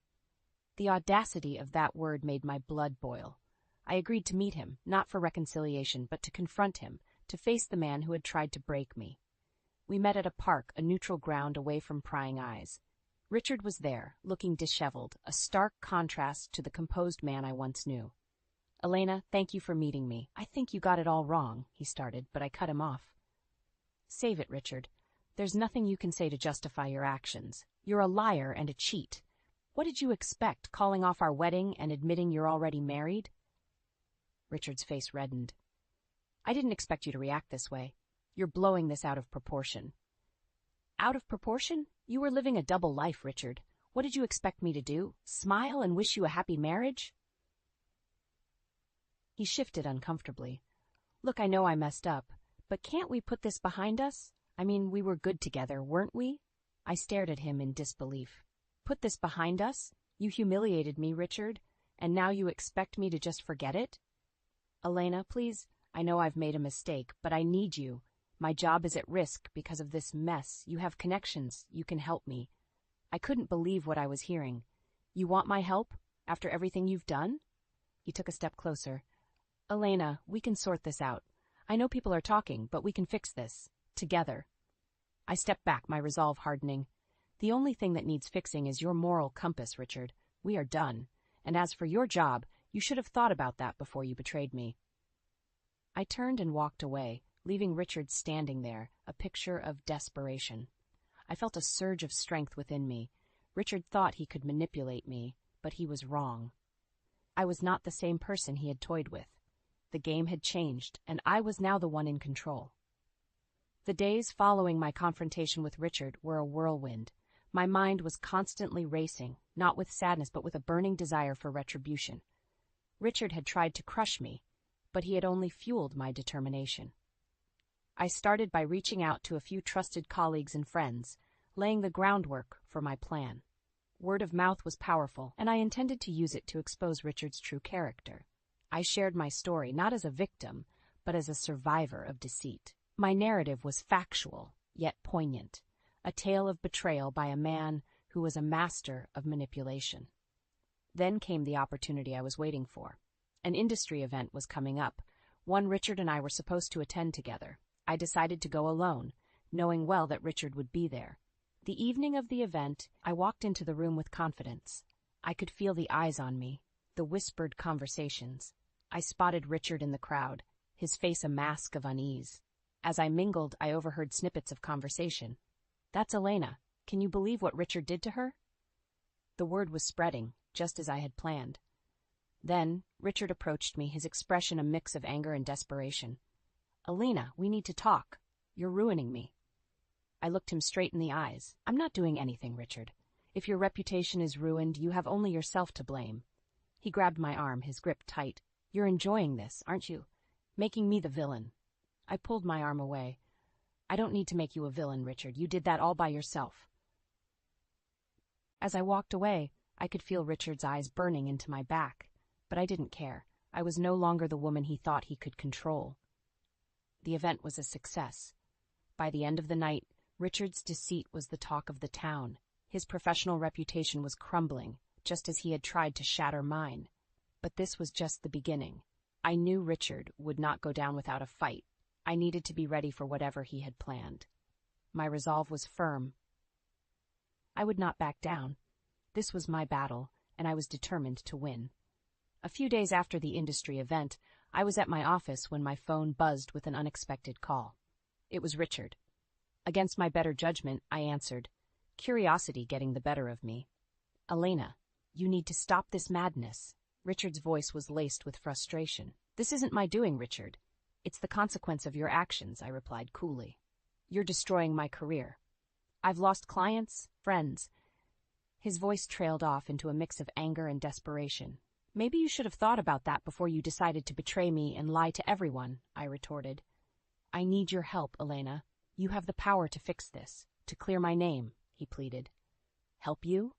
The audacity of that word made my blood boil. I agreed to meet him, not for reconciliation, but to confront him, to face the man who had tried to break me. We met at a park, a neutral ground away from prying eyes. Richard was there, looking disheveled, a stark contrast to the composed man I once knew. "Elena, thank you for meeting me. I think you got it all wrong," he started, but I cut him off. "Save it, Richard. There's nothing you can say to justify your actions. You're a liar and a cheat. What did you expect, calling off our wedding and admitting you're already married?" Richard's face reddened. "I didn't expect you to react this way. You're blowing this out of proportion." "Out of proportion? You were living a double life, Richard. What did you expect me to do? Smile and wish you a happy marriage?" He shifted uncomfortably. "Look, I know I messed up, but can't we put this behind us? I mean, we were good together, weren't we?" I stared at him in disbelief. "Put this behind us? You humiliated me, Richard, and now you expect me to just forget it?" "Elena, please, I know I've made a mistake, but I need you. My job is at risk because of this mess. You have connections. You can help me. I couldn't believe what I was hearing. You want my help? After everything you've done? He took a step closer. Elena, we can sort this out. I know people are talking, but we can fix this. Together. I stepped back, my resolve hardening. The only thing that needs fixing is your moral compass, Richard. We are done. And as for your job, you should have thought about that before you betrayed me. I turned and walked away, leaving Richard standing there, a picture of desperation. I felt a surge of strength within me. Richard thought he could manipulate me, but he was wrong. I was not the same person he had toyed with. The game had changed, and I was now the one in control. The days following my confrontation with Richard were a whirlwind. My mind was constantly racing, not with sadness but with a burning desire for retribution. Richard had tried to crush me, but he had only fueled my determination. I started by reaching out to a few trusted colleagues and friends, laying the groundwork for my plan. Word of mouth was powerful, and I intended to use it to expose Richard's true character. I shared my story not as a victim, but as a survivor of deceit. My narrative was factual, yet poignant, a tale of betrayal by a man who was a master of manipulation. Then came the opportunity I was waiting for. An industry event was coming up, one Richard and I were supposed to attend together. I decided to go alone, knowing well that Richard would be there. The evening of the event, I walked into the room with confidence. I could feel the eyes on me, the whispered conversations. I spotted Richard in the crowd, his face a mask of unease. As I mingled, I overheard snippets of conversation. That's Elena. Can you believe what Richard did to her? The word was spreading, just as I had planned. Then, Richard approached me, his expression a mix of anger and desperation. Elena, we need to talk. You're ruining me. I looked him straight in the eyes. I'm not doing anything, Richard. If your reputation is ruined, you have only yourself to blame. He grabbed my arm, his grip tight. You're enjoying this, aren't you? Making me the villain. I pulled my arm away. I don't need to make you a villain, Richard. You did that all by yourself. As I walked away, I could feel Richard's eyes burning into my back, but I didn't care. I was no longer the woman he thought he could control. The event was a success. By the end of the night, Richard's deceit was the talk of the town. His professional reputation was crumbling, just as he had tried to shatter mine. But this was just the beginning. I knew Richard would not go down without a fight. I needed to be ready for whatever he had planned. My resolve was firm. I would not back down. This was my battle, and I was determined to win. A few days after the industry event, I was at my office when my phone buzzed with an unexpected call. It was Richard. Against my better judgment, I answered, curiosity getting the better of me. Elena, you need to stop this madness. Richard's voice was laced with frustration. This isn't my doing, Richard. It's the consequence of your actions, I replied coolly. You're destroying my career. I've lost clients, friends. His voice trailed off into a mix of anger and desperation. Maybe you should have thought about that before you decided to betray me and lie to everyone, I retorted. I need your help, Elena. You have the power to fix this, to clear my name, he pleaded. Help you?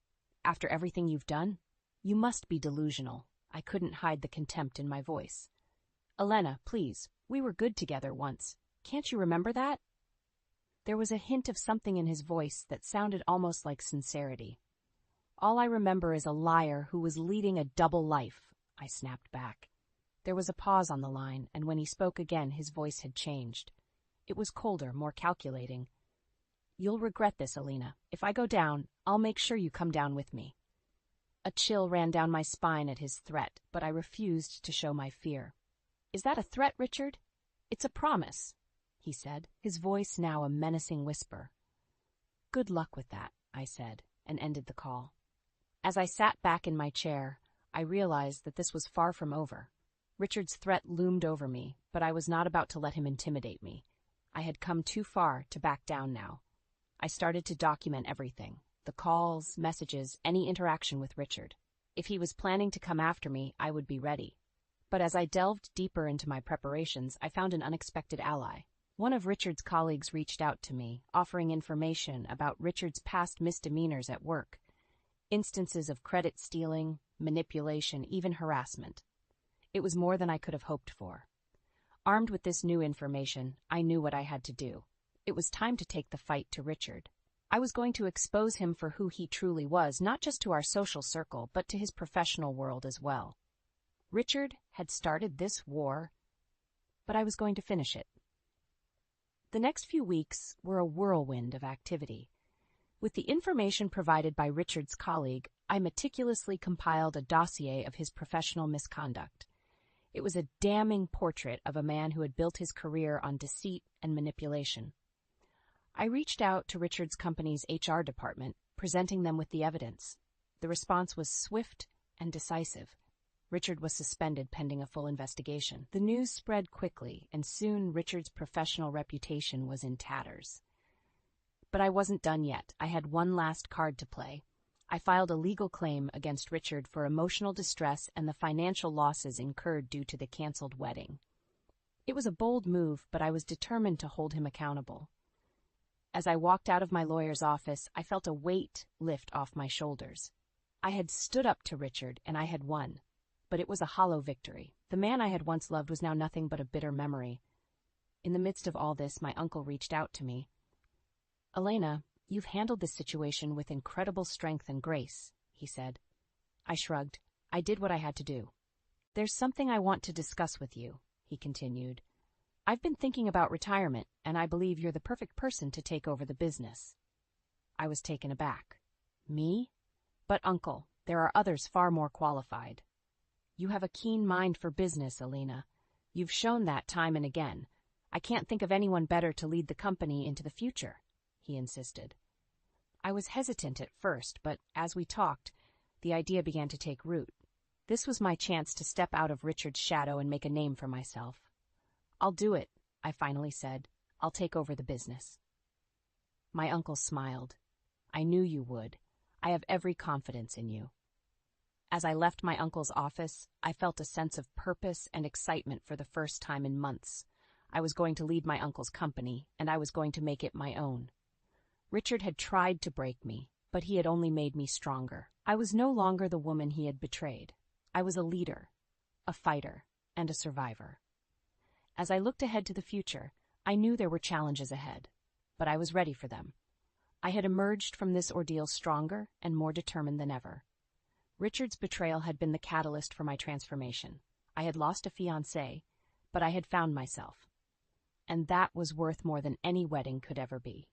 After everything you've done? You must be delusional. I couldn't hide the contempt in my voice. Elena, please, we were good together once. Can't you remember that? There was a hint of something in his voice that sounded almost like sincerity. All I remember is a liar who was leading a double life, I snapped back. There was a pause on the line, and when he spoke again, his voice had changed. It was colder, more calculating. You'll regret this, Elena. If I go down, I'll make sure you come down with me. A chill ran down my spine at his threat, but I refused to show my fear. Is that a threat, Richard? It's a promise, he said, his voice now a menacing whisper. Good luck with that, I said, and ended the call. As I sat back in my chair, I realized that this was far from over. Richard's threat loomed over me, but I was not about to let him intimidate me. I had come too far to back down now. I started to document everything, the calls, messages, any interaction with Richard. If he was planning to come after me, I would be ready. But as I delved deeper into my preparations, I found an unexpected ally. One of Richard's colleagues reached out to me, offering information about Richard's past misdemeanors at work, instances of credit stealing, manipulation, even harassment. It was more than I could have hoped for. Armed with this new information, I knew what I had to do. It was time to take the fight to Richard. I was going to expose him for who he truly was, not just to our social circle, but to his professional world as well. Richard had started this war, but I was going to finish it. The next few weeks were a whirlwind of activity. With the information provided by Richard's colleague, I meticulously compiled a dossier of his professional misconduct. It was a damning portrait of a man who had built his career on deceit and manipulation. I reached out to Richard's company's HR department, presenting them with the evidence. The response was swift and decisive. Richard was suspended pending a full investigation. The news spread quickly, and soon Richard's professional reputation was in tatters. But I wasn't done yet. I had one last card to play. I filed a legal claim against Richard for emotional distress and the financial losses incurred due to the canceled wedding. It was a bold move, but I was determined to hold him accountable. As I walked out of my lawyer's office, I felt a weight lift off my shoulders. I had stood up to Richard, and I had won. But it was a hollow victory. The man I had once loved was now nothing but a bitter memory. In the midst of all this, my uncle reached out to me. "Elena, you've handled this situation with incredible strength and grace," he said. I shrugged. I did what I had to do. "There's something I want to discuss with you," he continued. "I've been thinking about retirement, and I believe you're the perfect person to take over the business." I was taken aback. "Me? But, Uncle, there are others far more qualified." "You have a keen mind for business, Elena. You've shown that time and again. I can't think of anyone better to lead the company into the future," he insisted. I was hesitant at first, but as we talked, the idea began to take root. This was my chance to step out of Richard's shadow and make a name for myself. "I'll do it," I finally said. "I'll take over the business." My uncle smiled. "I knew you would. I have every confidence in you." As I left my uncle's office, I felt a sense of purpose and excitement for the first time in months. I was going to lead my uncle's company, and I was going to make it my own. Richard had tried to break me, but he had only made me stronger. I was no longer the woman he had betrayed. I was a leader, a fighter, and a survivor. As I looked ahead to the future, I knew there were challenges ahead, but I was ready for them. I had emerged from this ordeal stronger and more determined than ever. Richard's betrayal had been the catalyst for my transformation. I had lost a fiancé, but I had found myself. And that was worth more than any wedding could ever be.